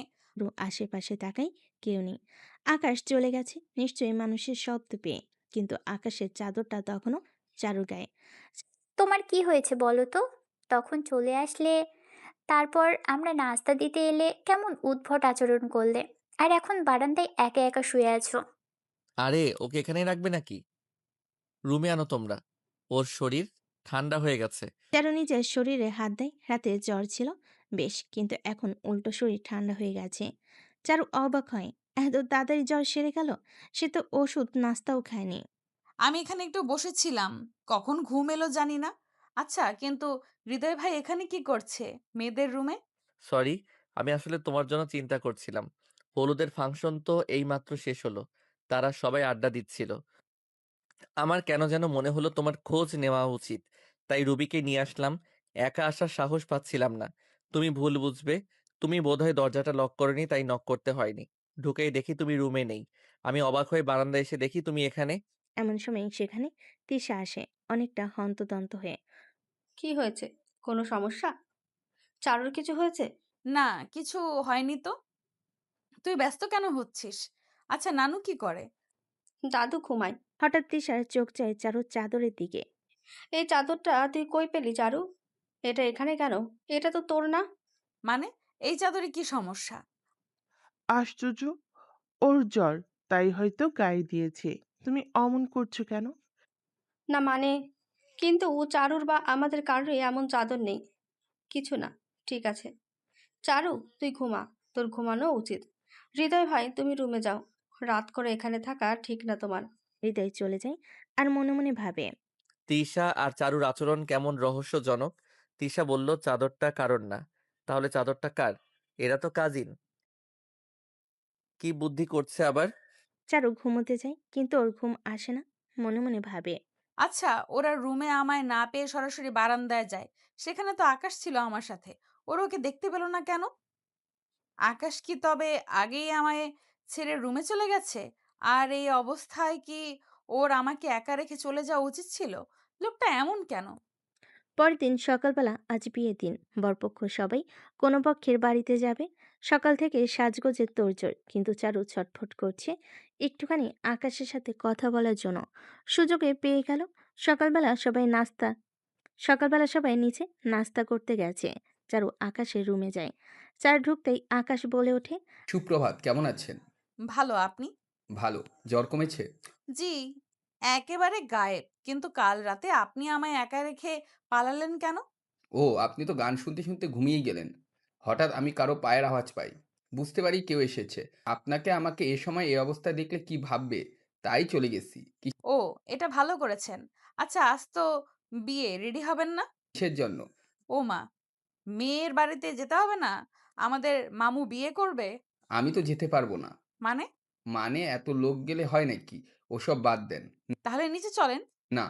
আশেপাশে তাকাই, কেউ নেই। আকাশ চলে গেছে, নিশ্চয়ই মানুষের শব্দ পেয়ে। কিন্তু আকাশের চাদরটা তখনও চারুর গায়ে।
তোমার কি হয়েছে বলো তো? তখন চলে আসলে, তারপর আমরা নাস্তা দিতে এলে কেমন উদ্ভট আচরণ করলে। আর এখন বারান্দায় একা একা শুয়ে আছো।
আরে ওকে এখানেই রাখবে নাকি? রুমে আনো তোমরা, ওর শরীর ঠান্ডা হয়ে গেছে।
চারু নিজের শরীরে হাত দেয়। রাতে জ্বর ছিল বেশ, কিন্তু এখন উল্টো শরীর ঠান্ডা হয়ে গেছে। চারু অবাক হয়, এত তাড়াতাড়ি জ্বর সেরে গেল। সে তো ওষুধ নাস্তাও খায়নি।
আমি এখানে একটু বসেছিলাম, কখন ঘুম এলো জানি না। আচ্ছা, কিন্তু হৃদয় ভাই এখানে কি করছে মেয়েদের রুমে?
সরি, আমি আসলে তোমার জন্য চিন্তা করছিলাম। হলুদের ফাংশন তো এইমাত্র শেষ হলো, তারা সবাই আড্ডা দিচ্ছিল। আমার কেন যেন মনে হলো তোমার খোঁজ নেওয়া উচিত, তাই রুবিকে নিয়ে আসলাম। একা আসার সাহস পাচ্ছিলাম না। তুমি ভুল বুঝবে, তুমি বোধহয় দরজাটা লক করনি, তাই নক করতে হয়নি। ঢুকেই দেখি তুমি রুমে নেই। আমি অবাক হয়ে বারান্দায় এসে দেখি তুমি এখানে।
এমন সময় সেখানে তিশা আসে, অনেকটা হন্তদন্ত হয়ে।
কি হয়েছে? কোনো সমস্যা? চারুর কিছু হয়েছে?
না, কিছু হয়নি তো। তুই ব্যস্ত কেন হচ্ছিস? আচ্ছা, নানু কি করে?
দাদু ঘুমায়।
হঠাৎ তৃষার চোখ যায় চারুর চাদরের দিকে।
এই চাদরটা তুই কই পেলি চারু? এটা এখানে কেন? এটা তো তোর না।
মানে এই চাদরে কি সমস্যা?
আশ্চর্য! ওর জ্বর, তাই হয়তো গায়ে দিয়েছে। তুমি অমন করছো কেন?
না মানে, কিন্তু ও চারুর বা আমাদের কারোরই এমন চাদর নেই। কিছু না, ঠিক আছে। চারু, তুই ঘুমা, তোর ঘুমানো উচিত। হৃদয় ভাই, তুমি রুমে যাও। রাত করে এখানে থাকা ঠিক না তোমার।
হৃদয় চলে যায় আর মনে মনে ভাবে।
তিশা আর চারুর আচরণ কেমন রহস্যজনক। তিশা বলল চাদরটা কারোর না, তাহলে চাদরটা কার? এরা তো কাজিন। কি বুদ্ধি করছে আবার?
চারু ঘুমোতে যায় কিন্তু ওর ঘুম আসে না। মনে মনে ভাবে।
আচ্ছা, ওরা রুমে আমায় না পেয়ে সরাসরি বারান্দায় যায়। সেখানে তো আকাশ ছিল আমার সাথে। ওরা ওকে দেখতে পেল না কেন? আকাশ কি তবে আগেই আমায় ছেড়ে রুমে চলে গেছে? আর এই অবস্থায় কি ওর আমাকে একা রেখে চলে যাওয়া উচিত ছিল? লোকটা এমন কেন?
পরের দিন সকালবেলা, আজ বিয়ের দিন। বরপক্ষ সবাই কোনো পক্ষের বাড়িতে যাবে। সকাল থেকে সাজগোজের তোড়জোড়, কিন্তু চারু ছটফট করছে একটুখানি আকাশের সাথে কথা বলার জন্য। সুযোগে পেয়ে গেল। সকালবেলা সবাই নাস্তা সকালবেলা সবাই নিচে নাস্তা করতে গেছে। চারু আকাশের রুমে যায়। চার ঢুকতেই আকাশ বলে ওঠে।
সুপ্রভাত, কেমন আছেন?
ভালো, আপনি?
ভালো। জ্বর কমেছে?
জি, একেবারে গায়েব। কিন্তু কাল রাতে আপনি আমায় একা রেখে পালালেন কেন?
ও, আপনি তো গান শুনতে শুনতে ঘুমিয়ে গেলেন। হঠাৎ আমি কারো পায়ের আওয়াজ পাই। বুঝতে পারি কেউ এসেছে। আপনাকে আমাকে এ সময় এই অবস্থায় দেখলে কি ভাববে, তাই চলে গেছি।
ও, এটা ভালো করেছেন। আচ্ছা, আজ তো বিয়ে, রেডি হবেন না?
কিসের জন্য?
ও মা, মেয়ের বাড়িতে যেতে হবে না? আমাদের মামু বিয়ে করবে।
আমি তো যেতে পারবো না।
মানে?
মানে এত লোক গেলে হয় নাকি? ওসব বাদ দেন।
তাহলে নিচে চলেন।
না।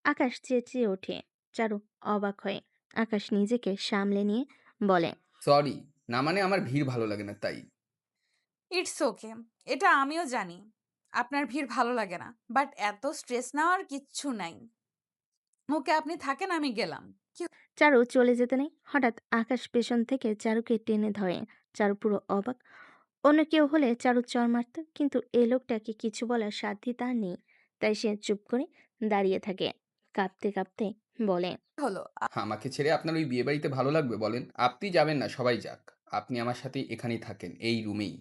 আকাশ চেঁচিয়ে ওঠে। চারু অবাক হয়। আকাশ নিজেকে সামলে নিয়ে বলে।
সরি। না মানে আমার ভিড় ভালো লাগে না তাই।
ইটস ওকে, এটা আমিও জানি আপনার ভিড় ভালো লাগে না, বাট এত স্ট্রেস নেওয়ার কিচ্ছু নাই। ওকে, আপনি থাকেন, আমি গেলাম। কি?
চারু চলে যেতে নেই, হঠাৎ আকাশ পেছন থেকে চারুকে টেনে ধরে। চারু পুরো অবাক। অন্য কেউ হলে চারু চড় মারত, কিন্তু এই লোকটাকে কিছু বলার সাধ্যই তার নেই। তাই সে চুপ করে দাঁড়িয়ে থাকে। কাঁপতে কাঁপতে বলে।
হলো?
আমাকে ছেড়ে আপনার ওই বিয়েবাড়িতে ভালো লাগবে বলেন? আপনি যাবেন না, সবাই যাক। আপনি আমার সাথে এখানেই থাকেন, এই রুমেই।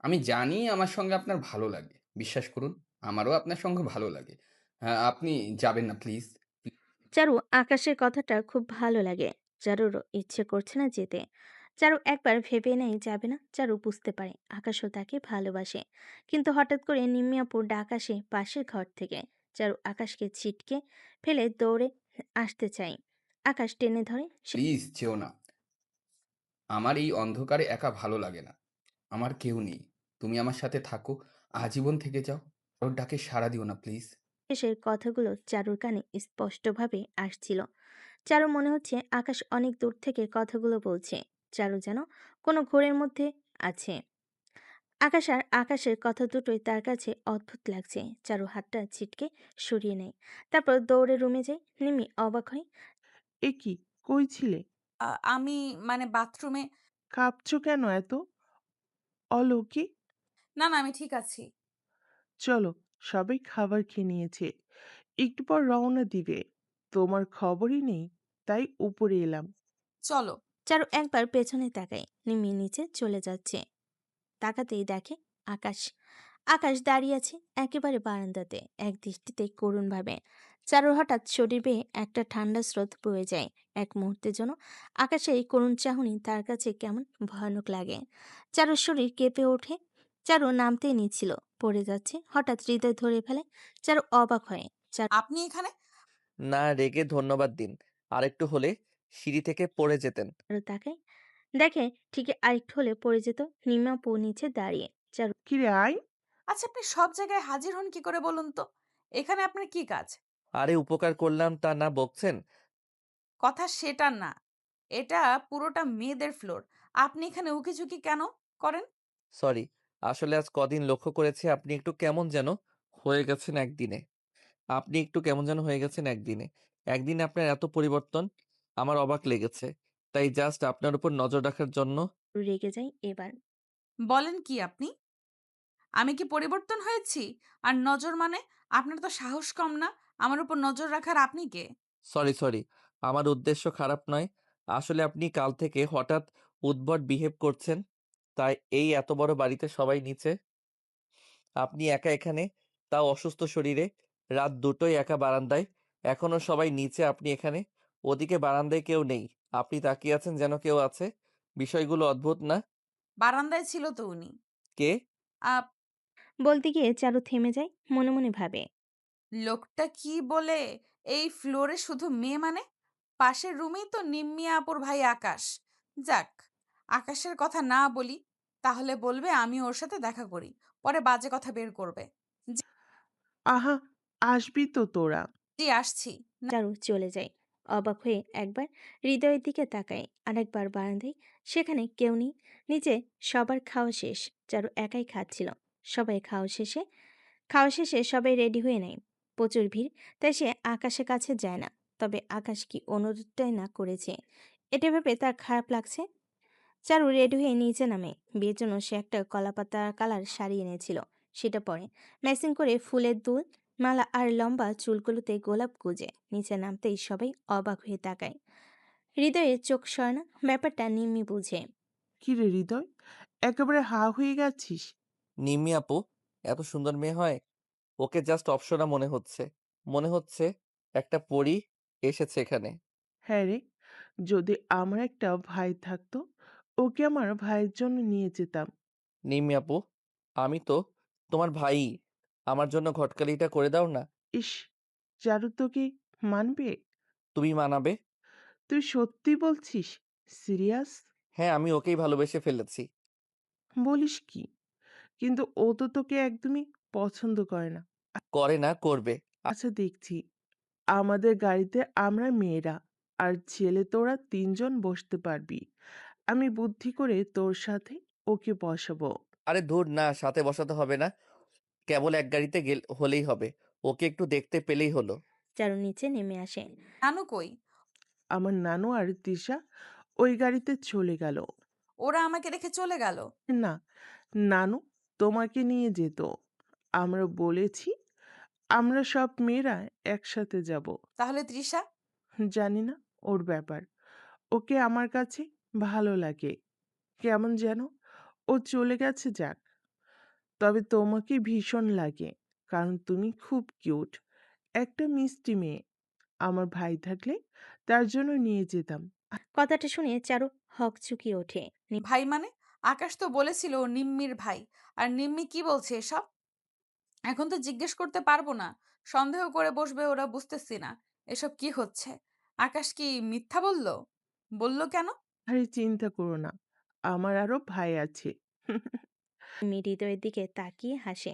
আমি জানি আমার সঙ্গে আপনার ভালো লাগে। বিশ্বাস করুন, আমারও আপনার সঙ্গে ভালো লাগে। হ্যাঁ, আপনি যাবেন না প্লিজ।
চারু আকাশের কথাটা খুব ভালো লাগে। চারুরও ইচ্ছে করছে না যেতে। চারু একবার ভেবে নেয় যাবে না। চারু বুঝতে পারে আকাশও তাকে ভালোবাসে। কিন্তু হঠাৎ করে নিম্মি আপুর ডাক আসে পাশের ঘর থেকে। চারু আকাশকে ছিটকে ফেলে দৌড়ে আসতে চায়। আকাশ টেনে ধরে।
প্লিজ যেও না। আমার এই অন্ধকারে একা ভালো লাগে না। আমার কেউ নেই। তুমি আমার সাথে থাকো, আজীবন থেকে যাও। ওর ডাকে সাড়া দিও না প্লিজ।
শেষের কথাগুলো চারুর কানে স্পষ্টভাবে আসছিল। চারু মনে হচ্ছে আকাশ অনেক দূর থেকে কথাগুলো বলছে। চারু যেন কোনো ঘোরের মধ্যে আছে। আকাশ আর আকাশের কথা দুটোই তার কাছে অদ্ভুত লাগছে। চারু হাতটা ছিটকে সরিয়ে নেয়। তারপর দৌড়ে রুমে যায়। নিমি অবাক হয়।
এ কি, কই ছিলে?
আমি মানে বাথরুমে।
কাঁপছো কেন এত? অলৌকি।
না না, আমি ঠিক আছি।
চলো, সবাই খাবার খেয়ে নিয়েছে, একটু পর রওনা দিবে। তোমার খবরই নেই, তাই উপরে এলাম।
চলো।
চারু একবার পেছনে তাকায়। নিমি নিচে চলে যাচ্ছে। তাকাতেই দেখে আকাশ। আকাশ দাঁড়িয়ে আছে একেবারে বারান্দাতে, এক দৃষ্টিতে করুণ ভাবে। চারুর হঠাৎ শরীর বেয়ে একটা ঠান্ডা স্রোত বয়ে যায়। এক মুহূর্তের জন্য আকাশের এই করুণ চাহনি তার কাছে কেমন ভয়ানক লাগে। চারুর শরীর কেঁপে ওঠে। চারু নামতেই নিচ্ছিল, পড়ে যাচ্ছে। হঠাৎ হৃদয় ধরে ফেলে। চারু অবাক হয়।
আপনি এখানে?
না রেগে ধন্যবাদ দিন। আরেকটু হলে সিঁড়ি থেকে পড়ে যেতেন।
চারু তাকায়, দেখে ঠিকই আরেকটু হলে পড়ে যেত। নিমা পো নিচে দাঁড়িয়ে। চারু
কিরে আয়।
আচ্ছা, আপনি সব জায়গায় হাজির হন কি করে বলুন তো? এখানে আপনার কি কাজ?
আরে উপকার করলাম তা না বকছেন?
কথা সেটা না। এটা পুরোটা মেয়েদের ফ্লোর। আপনি এখানে উকিঝুঁকি কেন করেন?
সরি, আসলে আজ কদিন লক্ষ্য করেছি আপনি একটু কেমন যেন হয়ে গেছেন একদিনে। আপনি একটু কেমন যেন হয়ে গেছেন একদিনে। একদিনে আপনার এত পরিবর্তন, আমার অবাক লেগেছে। তাই জাস্ট আপনার উপর নজর রাখার জন্য।
রেগে যায় এবার।
বলেন কি আপনি? আমি কি পরিবর্তন হয়েছি? আর নজর মানে? আপনার তো সাহস কম না? আমার উপর নজর রাখার আপনি কে?
Sorry, sorry. আমার উদ্দেশ্য খারাপ নয়। আসলে আপনি কাল থেকে হঠাৎ উদ্ভট বিহেভ করছেন। তাই এই এত বড় বাড়িতে সবাই নিচে। আপনি একা এখানে, তাও অসুস্থ শরীরে। রাত ২টোয় একা বারান্দায়। এখনো সবাই নিচে, আপনি এখানে। ওদিকে বারান্দায় কেউ নেই। আপনি তাকিয়ে আছেন যেন কেউ আছে। বিষয়গুলো অদ্ভুত না?
বারান্দায় ছিল তো উনি।
কে?
আপ
বলতে গিয়ে চারু থেমে যায়, মনে মনে ভাবে।
লোকটা কি বলে এই ফ্লোরে শুধু মেয়ে মানে? পাশের রুমেই তো নিম্মিয়া আপুর ভাই আকাশ। যাক, আকাশের কথা না বলি, তাহলে বলবে আমি ওর সাথে দেখা করি। পরে বাজে কথা বের করবে। জি,
আহা, আসবি তো তোরা।
জি আসছি। না,
চারু চলে যায়। অবাক হয়ে একবার হৃদয়ের দিকে তাকায়, আরেকবার বারান্দায়। সেখানে কেউ নেই। নিচে সবার খাওয়া শেষ। চারু একাই খাচ্ছিল। সবাই খাওয়া শেষে সবাই রেডি হয়ে নেয়। প্রচুর ভিড়, তাই সে আকাশের কাছে যায় না। তবে আকাশ কি অনুরোধটাই না করেছে, এটা ভেবে তার খারাপ লাগছে। চারু রেডি হয়ে নিচে নামে। বিয়ের জন্য সে একটা কলাপাতা কালার শাড়ি এনেছিল, সেটা পরে ম্যাচিং করে ফুলের দুল, মালা আর লম্বা চুলগুলোতে গোলাপ গুজে নিচে নামতেই সবাই অবাক হয়ে তাকায়। হৃদয়ে চোখ সয় না, ব্যাপারটা নিম্মি বুঝে।
কি রে হৃদয়, একেবারে হা হয়ে গেছিস?
নিম্মি আপু এত সুন্দর মেয়ে হয়? ওকে জাস্ট অপ্সরা মনে হচ্ছে। মনে হচ্ছে একটা পরী এসেছে এখানে।
হ্যাঁ রে, যদি আমার একটা ভাই থাকতো, ওকে আমার ভাইয়ের জন্য নিয়ে যেতাম।
নিম্মি আপু, আমি তো তোমার ভাই। আমার জন্য ঘটকালিটা করে দাও না।
ইস, চারু তোকে মানবে?
তুমি মানাবে?
তুই সত্যি বলছিস? সিরিয়াস?
হ্যাঁ, আমি ওকেই ভালোবেসে ফেলেছি।
বলিস কি? কিন্তু ও তো তোকে একদমই পছন্দ করে না।
করে না, করবে।
আচ্ছা, দেখছি। আমাদের গাড়িতে আমরা মেয়েরা আর ছেলে তোরা ৩ জন বসতে পারবি। আমি বুদ্ধি করে তোর সাথে ওকে বসাবো।
আরে ধুর না, সাথে বসাতে হবে না। কেবল এক গাড়িতে হলেই হবে। ওকে একটু দেখতে পেলেই হলো।
চারু নিচে নেমে আসে।
নানু কই?
আমার নানু আর তিশা ওই গাড়িতে চলে গেল।
ওরা আমাকে রেখে চলে গেল।
না, নানু তোমাকে নিয়ে যেত। আমরা বলেছি আমরা সব মেয়েরা একসাথে যাব।
তাহলে তৃষা?
জানি না, ওর ব্যাপার। ওকে আমার কাছে ভালো লাগে। কেমন যেন ও চলে গেছে, যাক। তবে তোমাকে ভীষণ লাগে, কারণ তুমি খুব কিউট, একটা মিষ্টি মেয়ে। আমার ভাই থাকলে তার জন্য নিয়ে যেতাম।
কথাটা শুনে চারু হকচকিয়ে ওঠে।
ভাই মানে? আকাশ তো বলেছিল ও নিম্মির ভাই। আর নিম্মি কি বলছে এসব? এখন তো জিজ্ঞেস করতে পারবো না। সন্দেহ করে বসবে ওরা, বুঝতেছি না এসব কি হচ্ছে। আকাশ কি মিথ্যা বলল? বলল কেন?
আরে চিন্তা করো না, আমার আরো ভাই আছে।
নিম্মি হৃদয়ের দিকে তাকিয়ে হাসে।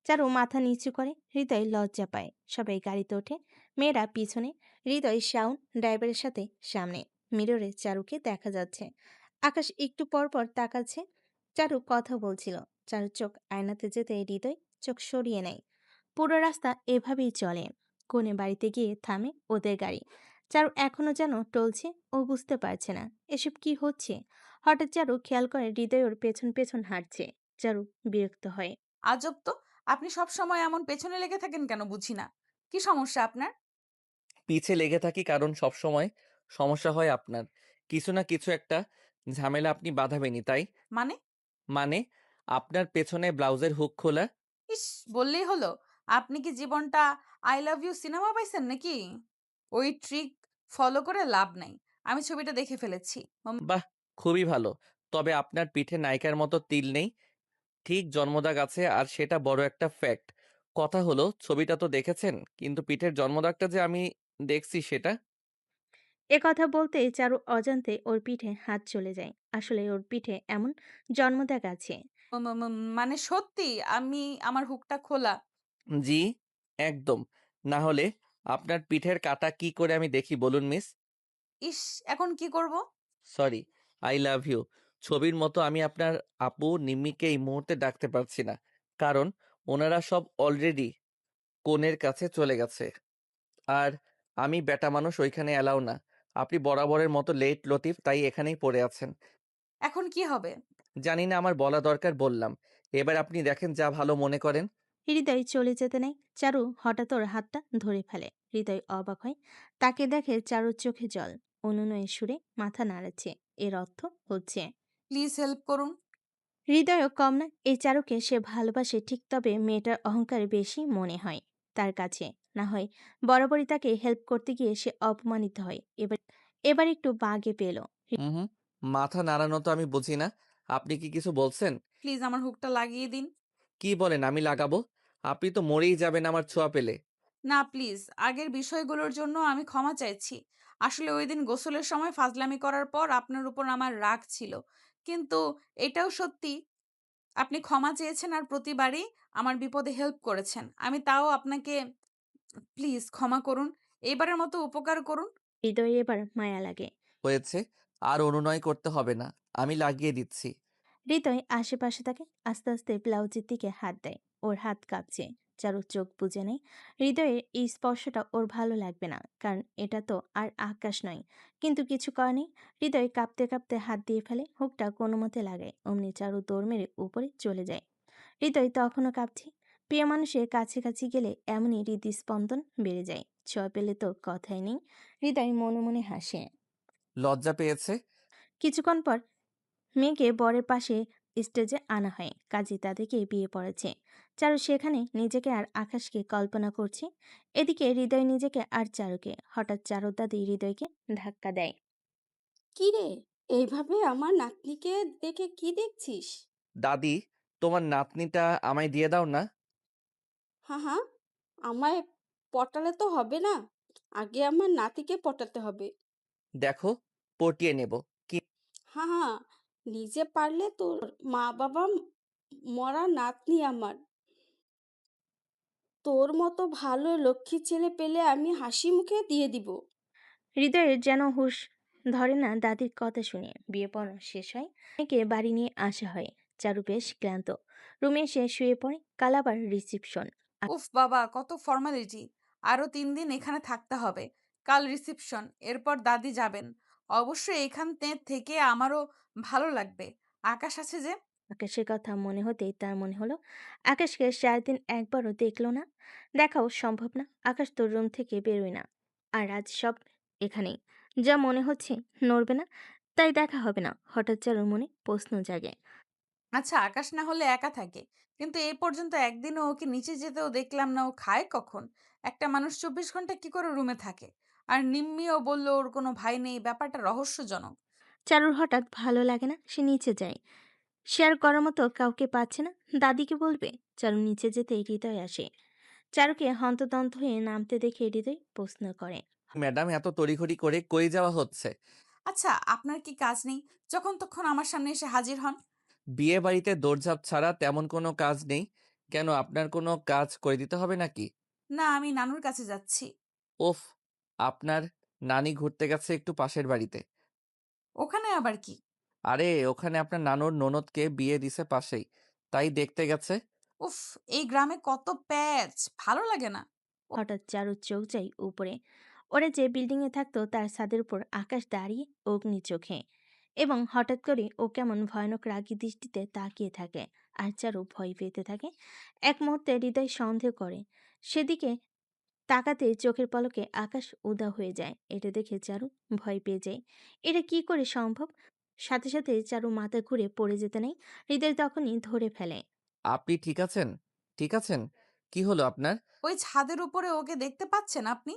চারু মাথা নিচু করে, হৃদয় লজ্জা পায়। সবাই গাড়িতে ওঠে, মেয়েরা পিছনে, হৃদয় শাওন ড্রাইভারের সাথে সামনে। মিররে চারুকে দেখা যাচ্ছে। আকাশ একটু পর পর তাকাচ্ছে। চারু কথা বলছিল। চারুর চোখ আয়নাতে যেতে হৃদয় চোখ সরিয়ে নেয়। পুরো রাস্তা এভাবেই চলে। কোণে বাড়িতে গিয়ে থামে ওদের গাড়ি। চারু এখনো যেন টলছে, ও বুঝতে পারছে না এসব কি হচ্ছে। হঠাৎ চারু খেয়াল করে হৃদয় ওর পেছন পেছন হাঁটছে। চারু বিরক্ত হয়।
আজব তো, আপনি সব সময় এমন পেছনে লেগে থাকেন কেন বুঝি না। কি সমস্যা আপনার?
পিছে লেগে থাকি কারণ সবসময় সমস্যা হয় আপনার। কিছু না কিছু একটা ঝামেলা আপনি বাঁধাবেনই, তাই।
মানে?
মানে, আপনার পেছনে ব্লাউজের হুক খোলা।
ইস, বললেই হলো। আপনি কি জীবনটা আই লাভ ইউ সিনেমা পাইছেন নাকি? ওই ট্রিক ফলো করে লাভ নাই। আমি ছবিটা দেখে ফেলেছি।
বাহ, খুবই ভালো। তবে আপনার পিঠে নায়িকার মতো তিল নেই। ঠিক জন্মদাগ আছে, আর সেটা বড় একটা ফ্যাক্ট। কথা হলো, ছবিটা তো দেখেছেন, কিন্তু পিঠের জন্মদাগটা যে আমি দেখছি সেটা।
এ কথা বলতেই চারু অজান্তে ওর পিঠে হাত চলে যায়। আসলে ওর পিঠে এমন জন্মদাগ আছে।
মানে সত্যি আমি, আমার হুকটা খোলা।
জি, একদম। না হলে আপনার পিঠের কাটা কি করে আমি দেখি বলুন মিস?
ইস, এখন কি করব?
Sorry, I love you. ছবির মতো আমি আপনার আপু নিম্মিকে এই মুহূর্তে ডাকতে পারছি না, কারণ ওনারা সব অলরেডি কনের কাছে চলে গেছে। আর আমি বেটা মানুষ, ওইখানে এলাও না। আপনি বরাবরের মতো লেট লতিফ, তাই এখানেই পড়ে আছেন।
এখন কি হবে?
জানি না, আমার বলা দরকার বললাম। এবার আপনি দেখেন যা ভালো মনে করেন।
হৃদয় চলে যেতে নেয়, চারু হঠাৎ ওর হাতটা ধরে ফেলে। হৃদয় অবাক হয়, তাকে দেখে চারুর চোখে জল। অনুনয়ে সুরে মাথা নাড়াচ্ছে, এর অর্থ হচ্ছে
প্লিজ হেল্প করুন।
হৃদয়ও কম না, এই চারুকে সে ভালোবাসে ঠিক, তবে মেয়েটার অহংকার বেশি মনে হয় তার কাছে। না হয় বরাবরই তাকে হেল্প করতে গিয়ে সে অপমানিত হয়, এবার এবার একটু বাগে পেল।
হুম হুম মাথা নাড়ানো তো আমি বুঝি না। আপনি কি কিছু বলছেন?
প্লিজ আমার হুকটা লাগিয়ে দিন।
কি বলেন আমি লাগাবো? আপনি তো মরেই যাবেন আমার ছোঁয়া পেলে।
না প্লিজ, আগের বিষয়গুলোর জন্য আমি ক্ষমা চাইছি। আসলে ওই দিন গোসলের সময় ফাজলামি করার পর আপনার উপর আমার রাগ ছিল। কিন্তু এটাও সত্যি, আপনি ক্ষমা চেয়েছেন আর প্রতিবারই আমার বিপদে হেল্প করেছেন। আমি তাও আপনাকে প্লিজ ক্ষমা করুন। এবারের মতো উপকার করুন।
হৃদয়ে এবার মায়া লাগে।
হয়েছে, আর অনুনয় করতে হবে না, আমি লাগিয়ে দিচ্ছি।
হৃদয় আশেপাশে তাকে আস্তে আস্তে ব্লাউজের দিকে হাত দেয়, ওর হাত কাঁপছে। চারু চোখ বুজে নেয়, হৃদয়ের এই স্পর্শটা ওর ভালো লাগবে না, কারণ এটা তো আর আকাশ নয়। কিন্তু কিছু করার নেই, হৃদয় কাঁপতে কাঁপতে হাত দিয়ে ফেলে, হুকটা কোনো মতে লাগায়। অমনি চারু দৌড় মেরে উপরে চলে যায়। হৃদয় তখনও কাঁপছে। প্রিয় মানুষের কাছাকাছি গেলে এমনই হৃদস্পন্দন বেড়ে যায়। ছোঁয়া পেলে তো কথাই নেই। হৃদয় মনে মনে হাসে।
লজ্জা পেয়েছে?
কিছুক্ষণ পর মেয়েকে বরের পাশে স্টেজে আনা হয়, কাজী তাদেরকে বিয়ে পড়েছে। চারু সেখানে নিজেকে আর আকাশকে কল্পনা করছে। এদিকে হৃদয় নিজেকে আর চারুকে। হঠাৎ চারুর দাদি হৃদয়কে ধাক্কা দেয়।
কি রে, এইভাবে আমার নাতনিকে দেখে কি দেখছিস?
দাদি, তোমার নাতনিটা আমায় দিয়ে দাও না।
হ্যাঁ হ্যাঁ, আমায় পটালে তো হবে না, আগে আমার নাতিকে পটাতে হবে।
দেখো, পটিয়ে নেব। কি?
হ্যাঁ হ্যাঁ, নিজে পারলে তোর মা বাবা মরা নাতনি আমার। তোর মতো ভালো লক্ষ্মী ছেলে পেলে আমি হাসি মুখে দিয়ে দিব।
হৃদয়ের যেন হুঁশ ধরে না দাদির কথা শুনে। বিয়ে পড়ানো শেষ হয়, মেয়েকে বাড়ি নিয়ে আসা হয়। চারু বেশ ক্লান্ত, রুমে এসে শুয়ে পড়ে। কাল আবার রিসিপশন।
উফ বাবা, কত ফর্মালিটি! আরো 3 দিন এখানে থাকতে হবে। কাল রিসেপশন, এরপর দাদি যাবেন। অবশ্যই এখানে থেকে আমারও ভালো লাগবে। আকাশ আছে যে।
আকাশের কথা মনে হতেই তার মনে হলো আকাশকে সারাদিন একবারও দেখলো না। দেখাও সম্ভব না, আকাশ তোর রুম থেকে বেরোয় না। আর আজ সব এখানেই, যা মনে হচ্ছে নড়বে না, তাই দেখা হবে না। হঠাৎ চারুর মনে প্রশ্ন জাগে।
আচ্ছা, আকাশ না হলে একা থাকে, কিন্তু এই পর্যন্ত একদিনও ওকে নিচে যেতেও দেখলাম না। ও খায় কখন? একটা মানুষ 24 ঘন্টা কি করে রুমে থাকে? আর নিম্মিও বলল ওর কোনো ভাই নেই, ব্যাপারটা রহস্যজনক।
চারুর হঠাৎ ভালো লাগে না, সে নিচে যায়। শেয়ার করার মতো কাউকে পাচ্ছে না, দাদিকে বলবে। চারু নিচে যেতে হৃদয় আসে। চারুকে হন্তদন্ত হয়ে নামতে দেখে হৃদয় প্রশ্ন করে।
ম্যাডাম, এত তড়িঘড়ি করে কই যাওয়া হচ্ছে?
আচ্ছা, আপনার কি কাজ নেই যখন তখন আমার সামনে এসে হাজির হন?
বিয়ে বাড়িতে দৌড়ঝাঁপ ছাড়া তেমন কোনো কাজ নেই। কেন, আপনার কোনো কাজ করে দিতে হবে নাকি?
না, আমি নানুর কাছে যাচ্ছি।
ওফ, আপনার নানি ঘুরতে গেছে একটু পাশের বাড়িতে।
ওখানে আবার কি?
আরে, ওখানে আপনার নানুর ননদকে বিয়ে দিছে পাশেই, তাই দেখতে গেছে।
উফ, এই গ্রামে কত প্যাচ, ভালো লাগে না।
হঠাৎ চারুর চোখ যায় উপরে। ওরা যে বিল্ডিংয়ে থাকতো তার ছাদের উপর আকাশ দাঁড়িয়ে অগ্নি চোখে, এবং হঠাৎ করে ও কেমন ভয়ানক রাগী দৃষ্টিতে তাকিয়ে থাকে। আর চারু ভয় পেতে থাকে। এক মুহূর্তে হৃদয় সন্দেহ করে, সেদিকে তাকাতে চোখের পলকে আকাশ উদা হয়ে যায়। এটা দেখে চারু ভয় পেয়ে যায়। এটা কি করে সম্ভব? সাথে সাথে চারু মাথা ঘুরে পড়ে যেতে নেই, হৃদয় তখনই ধরে ফেলে।
আপনি ঠিক আছেন? ঠিক আছেন? কি হলো আপনার?
ওই ছাদের উপরে ওকে দেখতে পাচ্ছেন আপনি?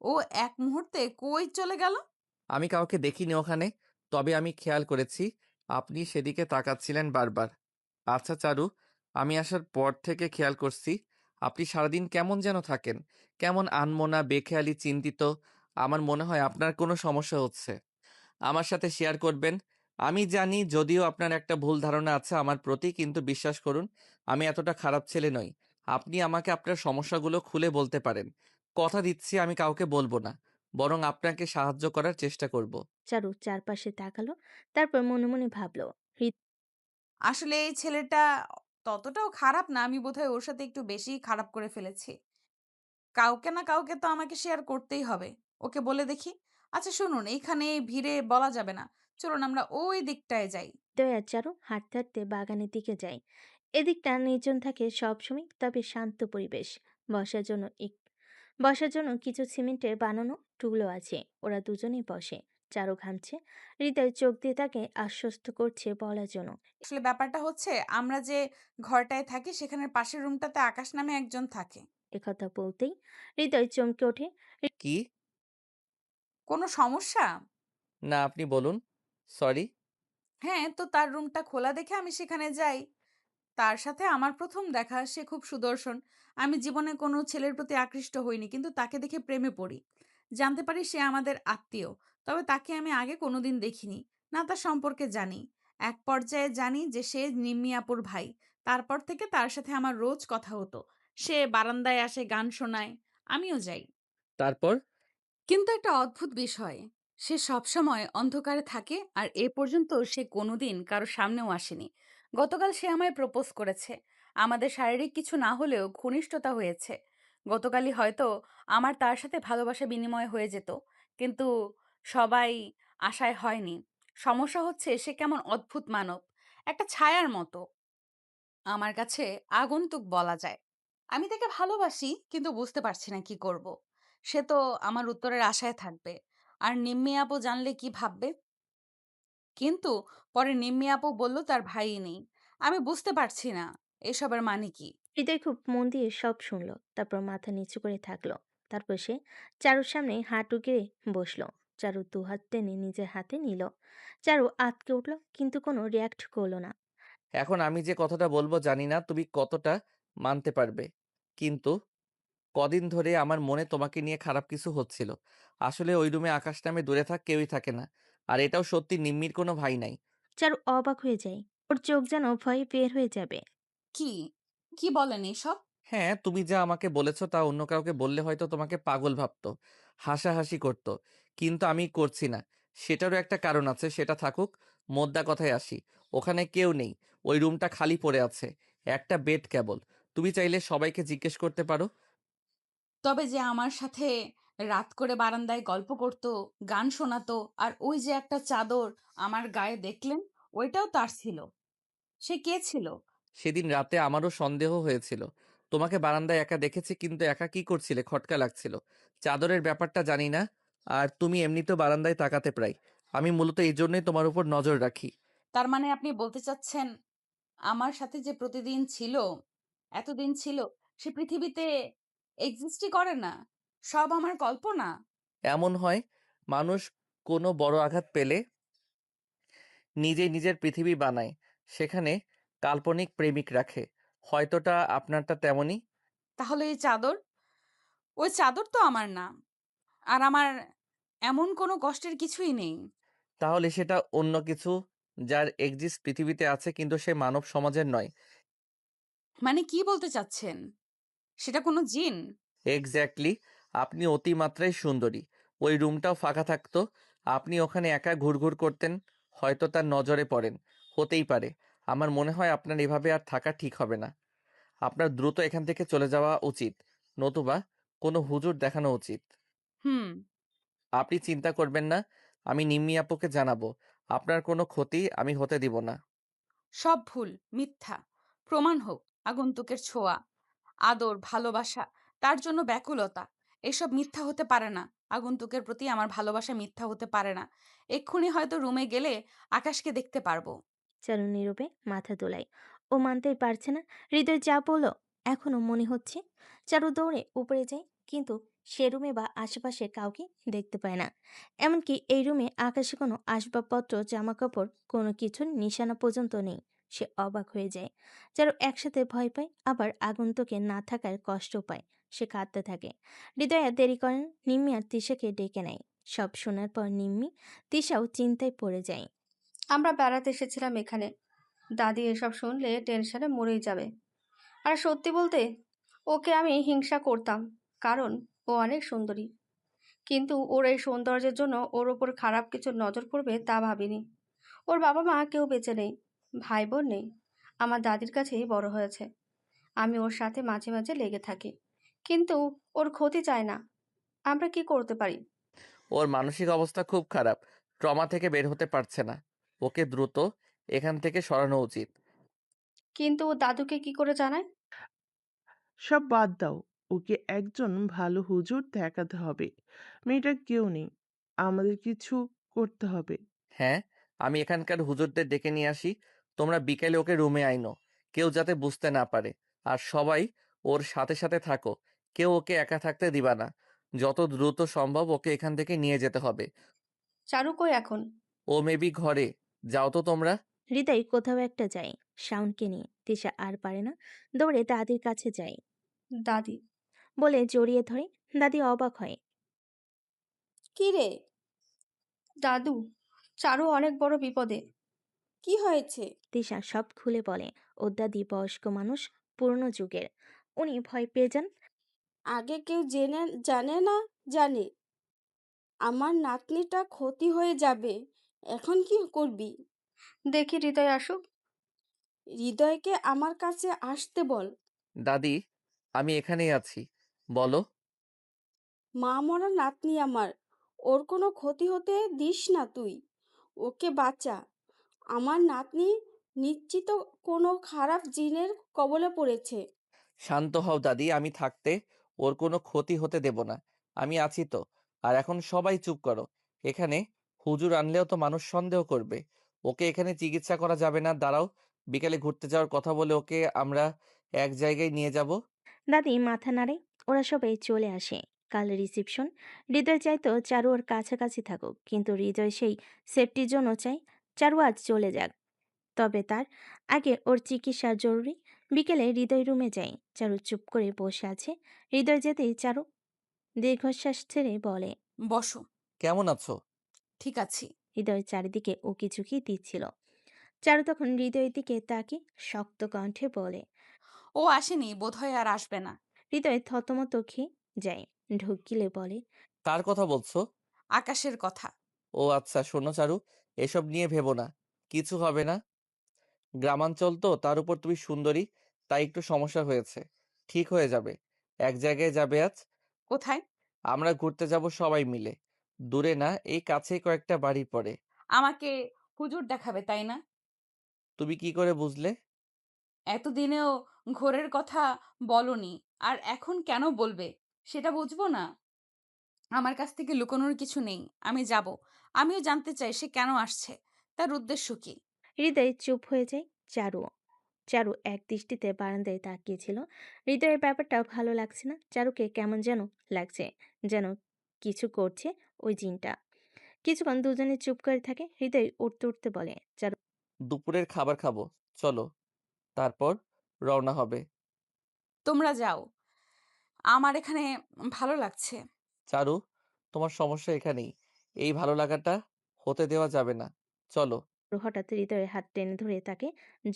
ও এক মুহূর্তে কই চলে গেল?
আমি কাউকে দেখিনি ওখানে, তবে আমি খেয়াল করেছি আপনি সেদিকে তাকাচ্ছিলেন বারবার। আচ্ছা চারু, আমি আসার পর থেকে খেয়াল করছি আপনি সারাদিন কেমন যেন থাকেন, কেমন আনমনা, বেখেয়ালি, চিন্তিত। আমার মনে হয় আপনার কোনো সমস্যা হচ্ছে। আমার সাথে শেয়ার করবেন? আমি জানি যদিও আপনার একটা ভুল ধারণা আছে আমার প্রতি, কিন্তু বিশ্বাস করুন, আমি এতটা খারাপ ছেলে নই। আপনি আমাকে আপনার সমস্যাগুলো খুলে বলতে পারেন। কথা দিচ্ছি আমি কাউকে বলবো না, বরং আপনাকে সাহায্য করার চেষ্টা করব।
চারু চারপাশে তাকালো, তারপর মনে মনে ভাবলো।
আসলে এই ছেলেটা ততটাও খারাপ না। আমি বোধহয় ওর সাথে একটু বেশিই খারাপ করে ফেলেছি। কাউকে না কাউকে তো আমাকে শেয়ার করতেই হবে। ওকে বলে দেখি। আচ্ছা শুনুন, এইখানে এই ভিড়ে বলা যাবে না। চলুন আমরা ওই দিকটায় যাই।
হৃদয় আর চারু হাঁটতে হাঁটতে বাগানের দিকে যায়। এদিকটা নির্জন থাকে সবসময়, তবে শান্ত পরিবেশ। বসার জন্য বসার জন্য কিছু সিমেন্টের বানানো টুলও আছে। ওরা দুজনেই বসে। চারু ঘামছে, হৃদয় চোখ দিয়ে তাকে আশ্বস্ত করছে বলার জন্য।
আসলে ব্যাপারটা হচ্ছে, আমরা যে ঘরটায় থাকি সেখানের পাশের রুমটাতে আকাশ নামে একজন থাকে।
একথা বলতেই হৃদয় চমকে ওঠে।
কি?
কোনো সমস্যা?
না, আপনি বলুন। সরি।
হ্যাঁ, তো তার রুমটা খোলা দেখে আমি সেখানে যাই। তার সাথে আমার প্রথম দেখা, সে খুব সুদর্শন। আমি জীবনে কোনো ছেলের প্রতি আকৃষ্ট হইনি, কিন্তু তাকে দেখে প্রেমে পড়ি। জানতে পারি সে আমাদের আত্মীয়। তবে তাকে আমি আগে কোনোদিন দেখিনি, না তার সম্পর্কে জানি। এক পর্যায়ে জানি যে সে নিম্মি আপুর ভাই। তারপর থেকে তার সাথে আমার রোজ কথা হতো। সে বারান্দায় আসে, গান শোনায়, আমিও যাই।
তারপর?
কিন্তু একটা অদ্ভুত বিষয়, সে সবসময় অন্ধকারে থাকে, আর এ পর্যন্ত সে কোনোদিন কারো সামনেও আসেনি। গতকাল সে আমায় প্রপোজ করেছে। আমাদের শারীরিক কিছু না হলেও ঘনিষ্ঠতা হয়েছে। গতকালই হয়তো আমার তার সাথে ভালোবাসা বিনিময় হয়ে যেত, কিন্তু সবাই আশায় হয়নি। সমস্যা হচ্ছে, সে কেমন অদ্ভুত মানব, একটা ছায়ার মতো। আমার কাছে আগন্তুক বলা যায়। আমি তাকে ভালোবাসি, কিন্তু বুঝতে পারছি না কি করব। সে তো আমার উত্তরের আশায় থাকবে। আর নিম্মি আপু জানলে কি ভাববে? কিন্তু পরে নিম্মি আপু বলল তার ভাই নেই। আমি বুঝতে পারছি না এসবের মানে কি।
হৃদয় খুব মন দিয়ে সব শুনলো, তারপর মাথা নিচু করে থাকলো। তারপর সে চারুর সামনে হাঁটু গেড়ে বসলো। চারু দুহাত টেনে নিজের হাতে নিল। চারু আঁতকে উঠলো, কিন্তু কোনো রিয়াক্ট করলো না।
এখন আমি যে কথাটা বলবো জানি না তুমি কতটা মানতে পারবে। কিন্তু কদিন ধরে আমার মনে তোমাকে নিয়ে খারাপ কিছু হচ্ছিল। আসলে ওই রুমে আকাশ নামে দূরে থাক কেউই থাকে না। আর এটাও সত্যি, নিম্মির কোনো ভাই নাই।
চারু অবাক হয়ে যায়। ওর চোখ যেন ভয়ে বের হয়ে যাবে।
কি কি বলেন এসব?
হ্যাঁ, তুমি যা আমাকে বলেছো তা অন্য কাউকে বললে হয়তো তোমাকে পাগল ভাবতো, হাসাহাসি করতো। কিন্তু আমি করছি না। সেটারও একটা কারণ আছে, সেটা থাকুক। মোদ্দা কথায় আসি। ওখানে কেউ নেই। ওই রুমটা খালি পড়ে আছে। একটা বেড কেবল। তুমি চাইলে সবাইকে জিজ্ঞেস করতে পারো।
তবে যে আমার সাথে রাত করে বারান্দায় গল্প করত, গান শোনাতো, আর ওই যে একটা চাদর আমার গায়ে দেখলেন, ওইটাও তার ছিল। সে কে ছিল?
সেদিন রাতে আমারও সন্দেহ হয়েছিল। তোমাকে বারান্দায় একা দেখেছি, কিন্তু একা কি করছিলে খটকা লাগছিল। চাদরের ব্যাপারটা জানি না। আর তুমি এমনিতেও বারান্দায় তাকাতে প্রায়। আমি মূলত এই জন্যই তোমার উপর নজর রাখি।
তার মানে আপনি বলতে চাচ্ছেন, আমার সাথে যে প্রতিদিন ছিল, এতদিন ছিল, সে পৃথিবীতে এক্সিস্টই করে না, সব আমার কল্পনা?
এমন হয়, মানুষ কোনো বড় আঘাত পেলে নিজেই নিজের পৃথিবী বানায়। সেখানে কাল্পনিক প্রেমিক রাখে। হয়তোটা আপনারটা তেমনই।
তাহলে এই চাদর, ওই চাদর তো আমার না। আর আমার এমন কোনো কষ্টের কিছুই নেই।
তাহলে সেটা অন্য কিছু, যার এক্সিস্ট পৃথিবীতে আছে কিন্তু সে মানব সমাজের নয়।
মানে কি বলতে চাচ্ছেন? সেটা কোনো জিন?
এক্স্যাক্টলি। আপনি অতিমাত্রায় সুন্দরী। ওই রুমটাও ফাঁকা থাকতো। আপনি ওখানে একা ঘুরঘুর করতেন। হয়তো তার নজরে পড়েন। হতেই পারে। আমার মনে হয় আপনার এভাবে আর থাকা ঠিক হবে না। আপনার দ্রুত এখান থেকে চলে যাওয়া উচিত। নতুবা কোনো হুজুর দেখানো উচিত।
হুম।
আপনি চিন্তা করবেন না। আমি নিম্মি আপুকে জানাবো। আপনার কোনো ক্ষতি আমি হতে দিব না।
সব ভুল, মিথ্যা। প্রমাণ হোক। আগন্তুকের ছোঁয়া, আদর, ভালোবাসা, তার জন্য ব্যাকুলতা, এসব মিথ্যা হতে পারে না। আগন্তুকের প্রতি আমার ভালোবাসা মিথ্যা হতে পারে না। এক্ষুনি হয়তো রুমে গেলে আকাশকে দেখতে পারবো।
চারু নীরবে মাথা দোলায়। ও মানতেই পারছে না হৃদয় যা বলল এখনো মনে হচ্ছে। চারু দৌড়ে উপরে যায়, কিন্তু সে রুমে বা আশেপাশে কাউকে দেখতে পায় না। এমনকি এই রুমে আকাশে কোনো আসবাবপত্র, জামা কাপড়, কোনো কিছুর নিশানা পর্যন্ত নেই। সে অবাক হয়ে যায়। চারু একসাথে ভয় পায়, আবার আগন্তুকে না থাকার কষ্ট পায়। সে কাঁদতে থাকে। হৃদয় আর দেরি করেন, নিম্মি আর তিশাকে ডেকে নেয়। সব শোনার পর নিম্মি, তিশাও চিন্তায় পড়ে যায়।
আমরা বেড়াতে এসেছিলাম এখানে। দাদি এসব শুনলে টেনশনে মরেই যাবে। আর সত্যি বলতে, ওকে আমি হিংসা করতাম, কারণ ও অনেক সুন্দরী। কিন্তু ওর এই সৌন্দর্যের জন্য ওর ওপর খারাপ কিছু নজর পড়বে তা ভাবিনি। ওর বাবা মা কেউ বেঁচে নেই, ভাই বোন নেই। আমার দাদির কাছেই বড় হয়েছে। আমি ওর সাথে মাঝে মাঝে লেগে থাকি, কিন্তু ওর ক্ষতি চায় না। আমরা কি করতে পারি?
ওর মানসিক অবস্থা খুব খারাপ। ট্রমা থেকে বের হতে পারছে না। ওকে দ্রুত এখান থেকে সরানো উচিত।
কিন্তু ও দাদুকে কি করে জানায়?
সব বাদ দাও। ওকে একজন ভালো হুজুর দেখাতে হবে। মেয়েটার কেউ নেই। আমাদের কিছু করতে হবে।
হ্যাঁ, আমি এখানকার হুজুরদের ডেকে নিয়ে আসি। তোমরা বিকেলে ওকে রুমে আইনো, কেউ যাতে বুঝতে না পারে। আর সবাই ওর সাথে সাথে থাকো, কেউ ওকে একা থাকতে দিবা না। যত দ্রুত সম্ভব ওকে এখান থেকে নিয়ে যেতে হবে।
চারু কই এখন?
ও মেবি ঘরে। যাও তো তোমরা।
হৃদয় কোথাও একটা যায় শাওনকে নিয়ে। তিশা আর পারে না, দৌড়ে দাদির কাছে যায়,
দাদি।
বলে জড়িয়ে ধরে। দাদি অবাক হয়।
কি রে?
দাদু, চারু অনেক বড় বিপদে।
কি হয়েছে?
তিশা সব খুলে বলে। ওর দাদি বয়স্ক মানুষ, পুরনো যুগের। উনি ভয় পেয়ে যান।
আগে কেউ জানে না জানে আমার নাতনিটা ক্ষতি হয়ে যাবে। এখন কি করবি?
দেখি হৃদয় আসুক।
হৃদয়কে আমার কাছে আসতে বল।
দাদি, আমি এখানেই আছি, বলো।
মা মরা নাতনি আমার, ওর কোনো ক্ষতি হতে দিস না তুই। ওকে বাঁচা। আমার নাতনি নিশ্চিত কোনো খারাপ জিনের কবলে পড়েছে।
শান্ত হও দাদি, আমি থাকতে ওর কোনো ক্ষতি হতে দেব না। আমি আছি তো। আর এখন সবাই চুপ করো। এখানে হুজুর আনলেও তো মানুষ সন্দেহ করবে। ওকে এখানে চিকিৎসা করা যাবে না। দাঁড়াও, বিকালে ঘুরতে যাওয়ার কথা বলে ওকে আমরা এক জায়গায় নিয়ে যাব।
দাদি মাথা নাড়ে। ওরা সবাই চলে আসে। কাল রিসিপশন। হৃদয় চাইতো চারু ওর কাছাকাছি থাকুক, কিন্তু হৃদয় সেই সেফটির জন্য চাই চারু আজ চলে যাক। তবে তার আগে ওর চিকিৎসা জরুরি। বিকেলে হৃদয় রুমে যায়। চারু চুপ করে বসে আছে। হৃদয় যেতেই চারু দীর্ঘশ্বাস ছেড়ে বলে,
বসো।
কেমন আছো?
ঠিক আছি।
হৃদয় চারিদিকে উকি ঝুঁকি দিচ্ছিল। চারু তখন হৃদয়ের দিকে তাকে শক্ত কণ্ঠে বলে।
ও আসেনি, বোধহয় আর আসবে না।
হৃদয় থতমত খেয়ে যায়। ঢোক গিলে বলে,
কার কথা বলছো?
আকাশের কথা।
ও আচ্ছা, শোনো চারু, এসব নিয়ে ভেবো না। কিছু হবে না। গ্রামাঞ্চল তো, তার উপর তুমি সুন্দরী, তাই একটু সমস্যা হয়েছে। ঠিক হয়ে যাবে। এক জায়গায় যাবে আজ।
কোথায়?
আমরা ঘুরতে যাব সবাই মিলে। দূরে না, এই কাছেই কয়েকটা বাড়ি পড়ে।
আমাকে হুজুর দেখাবে, তাই না?
তুমি কি করে বুঝলে?
এতদিনেও ঘোরের কথা বলনি, আর এখন কেন বলবে সেটা বুঝবো না? আমার কাছ থেকে লুকোনোর কিছু নেই। আমি যাব। আমিও জানতে চাই সে কেন আসছে, তার উদ্দেশ্য কি।
হৃদয় চুপ হয়ে যায়। চারু চারু এক দৃষ্টিতে বারান্দায় তাকিয়েছিল। হৃদয়ের ব্যাপারটা ভালো লাগছে না। চারুকে কেমন যেন লাগছে, যেন কিছু করছে ওই জিনটা। কিছুক্ষণ দুজনে চুপ করে থাকে। হৃদয় উঠতে উঠতে বলে, চারু
দুপুরের খাবার খাবো, চলো। তারপর রওনা হবে।
তোমরা যাও, আমার এখানে ভালো লাগছে।
চারু, তোমার সমস্যা এখানেই। এই ভালো লাগাটা হতে দেওয়া যাবে না। চলো।
হঠাৎ হৃদয়ের হাত টেনে ধরে তাকে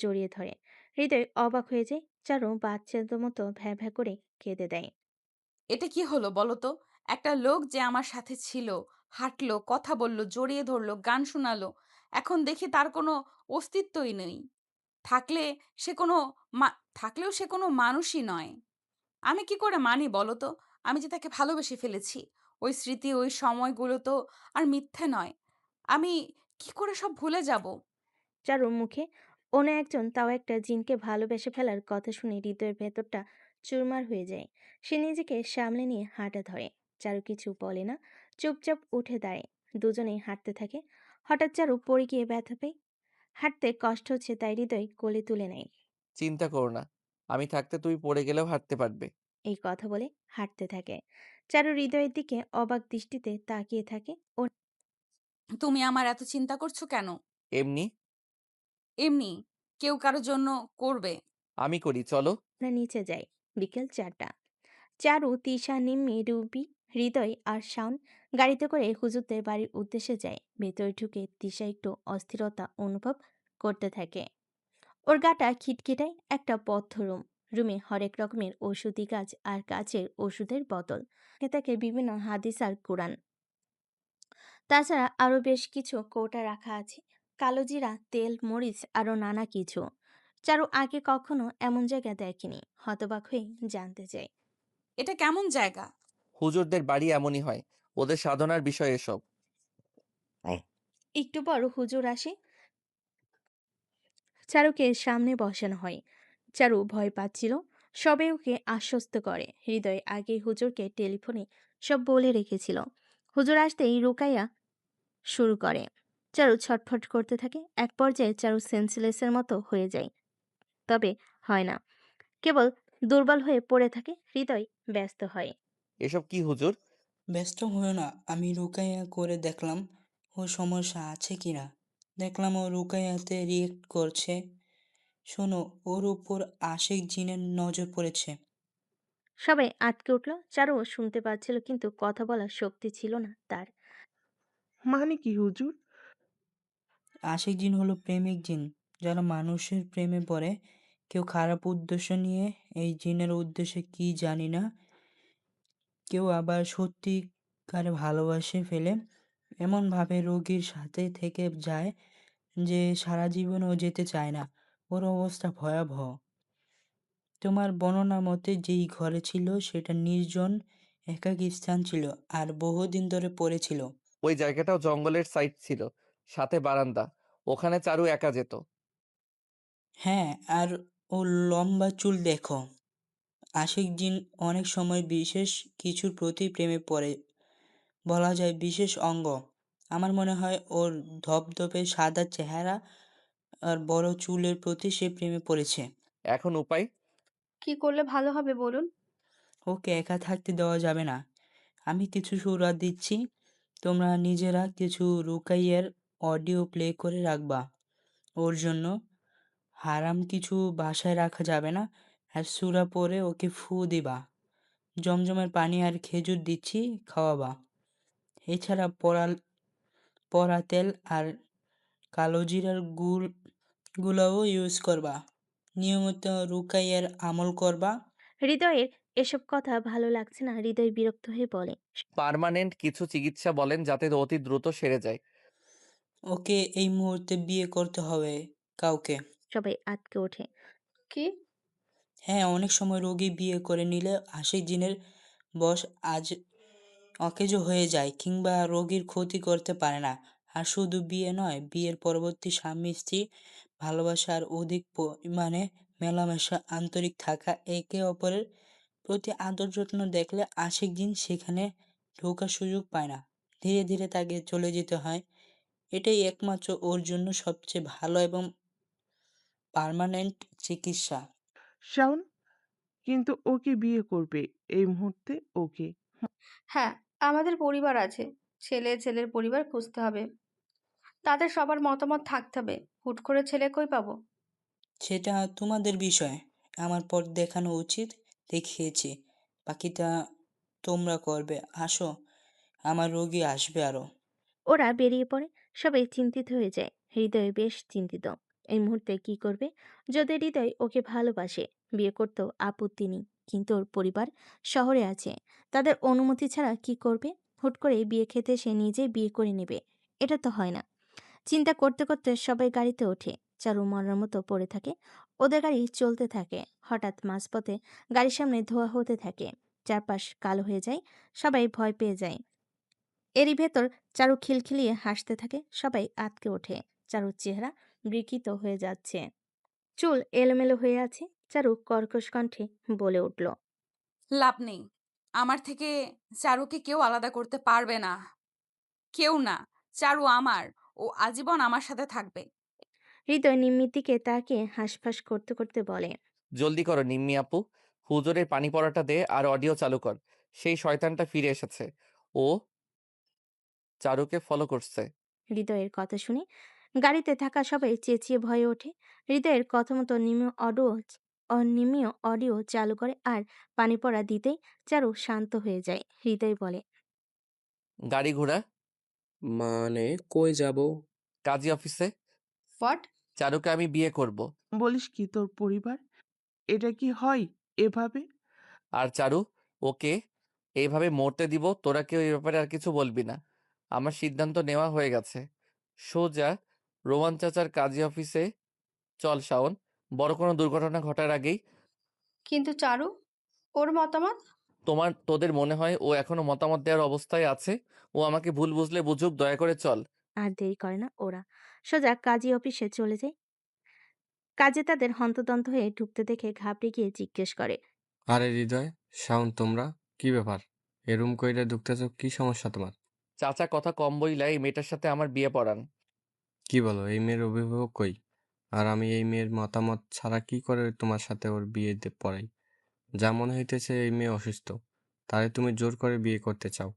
জড়িয়ে ধরে। হৃদয় অবাক হয়ে যায়। চারু বাচ্চাদের মতো ভ্যা ভ্যা করে কেঁদে দেয়।
এটা কি হলো বলো তো? একটা লোক যে আমার সাথে ছিল, হাঁটলো, কথা বলল, জড়িয়ে ধরলো, গান শোনালো, এখন দেখি তার কোনো অস্তিত্বই নেই। থাকলে সে কোনো থাকলেও সে কোনো মানুষই নয়। আমি কি করে মানি বলো তো? আমি যে তাকে ভালোবেসে ফেলেছি। ওই স্মৃতি, ওই সময়গুলো তো আর মিথ্যে নয়। আমি কি করে সব ভুলে যাব?
চারুর মুখে অন্য একজন, তাও একটা জিনকে ভালোবেসে ফেলার কথা শুনে হৃদয়ের ভেতরটা চুরমার হয়ে যায়। সে নিজেকে সামলে নিয়ে হাঁটা ধরে। চারু কিছু বলে না, চুপচাপ উঠে দাঁড়ায়। দুজনেই হাঁটতে থাকে। হঠাৎ চারু পড়ে গিয়ে ব্যথা পায়। হাঁটতে কষ্ট হচ্ছে, তাই হৃদয় কোলে তুলে নেয়।
চিন্তা করো না, আমি থাকতে তুমি পড়ে গেলেও হাঁটতে পারবে।
এই কথা বলে হাঁটতে থাকে। চারু হৃদয়ের দিকে অবাক দৃষ্টিতে তাকিয়ে থাকে। ও
তুমি আমার এত চিন্তা করছো কেন?
এমনি।
এমনি কেউ কারোর জন্য করবে।
আমি করি, চলো।
না নিচে যায়। বিকেল 4টা। চারু, তিশা, নিম্মি, রুবি, হৃদয় আর শাওন গাড়িতে করে হুজুরদের বাড়ির উদ্দেশ্যে যায়। ভেতরে ঢুকে তিশা একটু অস্থিরতা অনুভব করতে থাকে। ওর গাটা খিটখিটায়। একটা বদ্ধ রুম। রুমে হরেক রকমের ওষুধি গাছ আর গাছের ওষুধের বোতল। তাকে বিভিন্ন হাদিস আর কোরআন। তাছাড়া আরো বেশ কিছু কৌটা রাখা আছে। কালো জিরা, তেল, মরিচ আরো নানা কিছু। চারু আগে কখনো এমন জায়গা দেখেনি। হতবাক হয়ে জানতে চায়,
এটা কেমন জায়গা?
হুজুরদের বাড়ি এমনই হয়, ওদের সাধনার বিষয় এসব।
একটু পর হুজুর আসে। চারুকে সামনে বসানো হয়। চারু ভয় পাচ্ছিল। সবাই ওকে আশ্বস্ত করে। হৃদয় আগেই হুজুরকে টেলিফোনে সব বলে রেখেছিল। হুজুর আসতেই রুকাইয়া শুরু করে। চারু ছটফট করতে থাকে। এক পর্যায়ে চারু সেন্সলেসের মতো হয়ে যায়, তবে হয় না, কেবল দুর্বল হয়ে পড়ে থাকে। হৃদয় ব্যস্ত হয়।
এসব কি হুজুর?
ব্যস্ত হয়েও না, আমি রুকাইয়া করে দেখলাম ওর সমস্যা আছে কিনা। দেখলাম ও রুকাইয়াতে রিয়েক্ট করছে। শোনো, ওর উপর আশিক জিনের নজর পড়েছে।
সবাই আটকে উঠল। চারুও শুনতে পাচ্ছিল, কিন্তু কথা বলার শক্তি ছিল না তার।
মানে কি হুজুর?
আশিক জিন হলো প্রেমিক জিন, যারা মানুষের প্রেমে পড়ে। কেউ খারাপ উদ্দেশ্য নিয়ে, এই জিনের উদ্দেশ্যে কি জানি না। কেউ আবার সত্যিকারে ভালোবাসে ফেলে, এমনভাবে রোগীর সাথে থেকে যায় যে সারা জীবন ও যেতে চায় না। ওর অবস্থা ভয়াবহ। তোমার বর্ণনা মতে যেই ঘরে ছিল সেটা নির্জন একাকী স্থান ছিল, আর বহুদিন ধরে পড়েছিল।
ওই জায়গাটাও জঙ্গলের সাইড ছিল, সাথে বারান্দা। ওখানে চারু একা যেত।
হ্যাঁ, আর ও লম্বা চুল দেখো। আশিক জিন অনেক সময় বিশেষ কিছুর প্রতি প্রেমে পড়ে, বলা যায় বিশেষ অঙ্গ। আমার মনে হয় ওর ধপধপে সাদা চেহারা আর বড় চুলের প্রতি সে প্রেমে পড়েছে।
এখন উপায়?
কি করলে ভালো হবে বলুন?
ওকে একা থাকতে দেওয়া যাবে না। আমি কিছু সুরা দিচ্ছি, তোমরা নিজেরা কিছু রুকাইয়ের অডিও প্লে করে রাখবা ওর জন্য। হারাম কিছু বাসায় রাখা যাবে না। আর সূরা পড়ে ওকে ফু দিবা। জমজমের পানি আর খেজুর দিচ্ছি, খাওয়াবা। এছাড়া পড়া তেল আর কালো জিরার গুলাও ইউজ করবা। নিয়মিত রুকাইয়ের আমল করবা।
হৃদয়ের এসব কথা ভালো লাগছে না। হৃদয় বিরক্ত হয়ে বলে,
পার্মানেন্ট কিছু চিকিৎসা বলেন যাতে অতি দ্রুত সেরে যায়।
ওকে এই মুহূর্তে বিয়ে করতে হবে কাউকে।
সবাই আটকে ওঠে।
কি?
হ্যাঁ, অনেক সময় রোগী বিয়ে করে নিলে আশিক জিনের বশ আজ অকেজো হয়ে যায়, কিংবা রোগীর ক্ষতি করতে পারে না। আর শুধু বিয়ে নয়, বিয়ের পরবর্তী স্বামী স্ত্রী ভালোবাসা আর অধিক পরিমাণে মেলামেশা, আন্তরিক থাকা, একে অপরের প্রতি আদর যত্ন দেখলে আশিক জিন সেখানে ঢোকার সুযোগ পায় না। ধীরে ধীরে তাকে চলে যেতে হয়। এটাই একমাত্র ওর জন্য সবচেয়ে ভালো এবং পার্মানেন্ট চিকিৎসা।
শাওন, কিন্তু ওকে বিয়ে করবে এই মুহূর্তে? ওকে
হ্যাঁ, আমাদের পরিবার আছে। ছেলের পরিবার খুঁজতে হবে। তাদের সবার মতামত থাকতে হবে। হুট করে ছেলে কই পাবো?
সেটা তোমাদের বিষয়। আমার পথ দেখানো উচিত, দেখিয়েছি। বাকিটা তোমরা করবে। আসো, আমার রোগী আসবে আরো।
ওরা বেরিয়ে পড়ে। সবাই চিন্তিত হয়ে যায়। হৃদয় বেশ চিন্তিত। এই মুহূর্তে কি করবে? যদি হৃদয় ওকে ভালোবাসে, বিয়ে করতেও আপত্তি নেই, কিন্তু ওর পরিবার শহরে আছে। তাদের অনুমতি ছাড়া কি করবে? হুট করে বিয়ে খেতে সে নিজেই বিয়ে করে নেবে, এটা তো হয় না। চিন্তা করতে করতে সবাই গাড়িতে ওঠে। চারু মরার মতো পড়ে থাকে। ওদের গাড়ি চলতে থাকে। হঠাৎ মাঝপথে গাড়ির সামনে ধোঁয়া হতে থাকে। চারপাশ কালো হয়ে যায়। সবাই ভয় পেয়ে যায়। এরই ভেতর চারু খিলখিলিয়ে হাসতে থাকে। সবাই আটকে ওঠে। চারুর চেহারা বিকৃত হয়ে যাচ্ছে। চুল এলোমেলো হয়ে আছে। চারু কর্কশ কণ্ঠে বলে উঠল,
লাভ নেই। আমার থেকে চারুকে কেউ আলাদা করতে পারবে না। কেউ না। চারু আমার। ও আজীবন আমার সাথে থাকবে।
হৃদয় নিম্মির দিকে তাকিয়ে হাঁসফাঁস করতে করতে বলে,
জলদি করো নিম্মি আপু, হুজুরের পানি পড়াটা দে আর অডিও চালু কর। সেই শয়তানটা ফিরে এসেছে। ও চারুকে ফলো করছে।
হৃদয়ের কথা শুনে গাড়িতে থাকা সবাই চেঁচিয়ে ভয়ে ওঠে। হৃদয়ের কথা মতো নিমীয় অডিও চালু করে আর পানি পড়া দিতেই চারু শান্ত হয়ে যায়। হৃদয় বলে,
গাড়ি ঘোড়া?
মানে কই যাব?
কাজী অফিসে।
হোয়াট?
চারুকে আমি বিয়ে করব।
বলিস কি? তোর পরিবার? এটা কি হয় এভাবে?
আর চারু, ওকে এইভাবে মরতে দিব। তোরা কেউ এই ব্যাপারে আর কিছু বলবি না। আমার সিদ্ধান্ত নেওয়া হয়ে গেছে। সোজা রোমান চাচার কাজী অফিসে চল শাওন, বড় কোনো দুর্ঘটনা ঘটার আগেই।
কিন্তু চারু, ওর মতামত?
তোদের মনে হয় ও এখনো মতামত দেওয়ার অবস্থায় আছে? ও আমাকে ভুল বুঝলে বুঝুক, দয়া করে চল।
আর দেরি করে না ওরা। সোজা কাজী অফিসে চলে যায়। কাজে তাদের হন্তদন্ত হয়ে ঢুকতে দেখে ঘাবড়ে গিয়ে জিজ্ঞেস করে।
আরে হৃদয়, শাওন, তোমরা কি ব্যাপার? এরম কইরা ঢুকতেছ, কি সমস্যা তোমার?
চাচা কথা কম বইলা এই মেয়েটার সাথে আমার বিয়ে পড়ান।
কি বলো, এই মেয়ের অভিভাবক কই? আর আমি এই মেয়ের মতামত ছাড়া কি করে তোমার সাথে ওর বিয়ে পড়াই? যা মনে হইতেছে এই মেয়ে অসুস্থ, তারে তুমি জোর করে বিয়ে করতে চাও।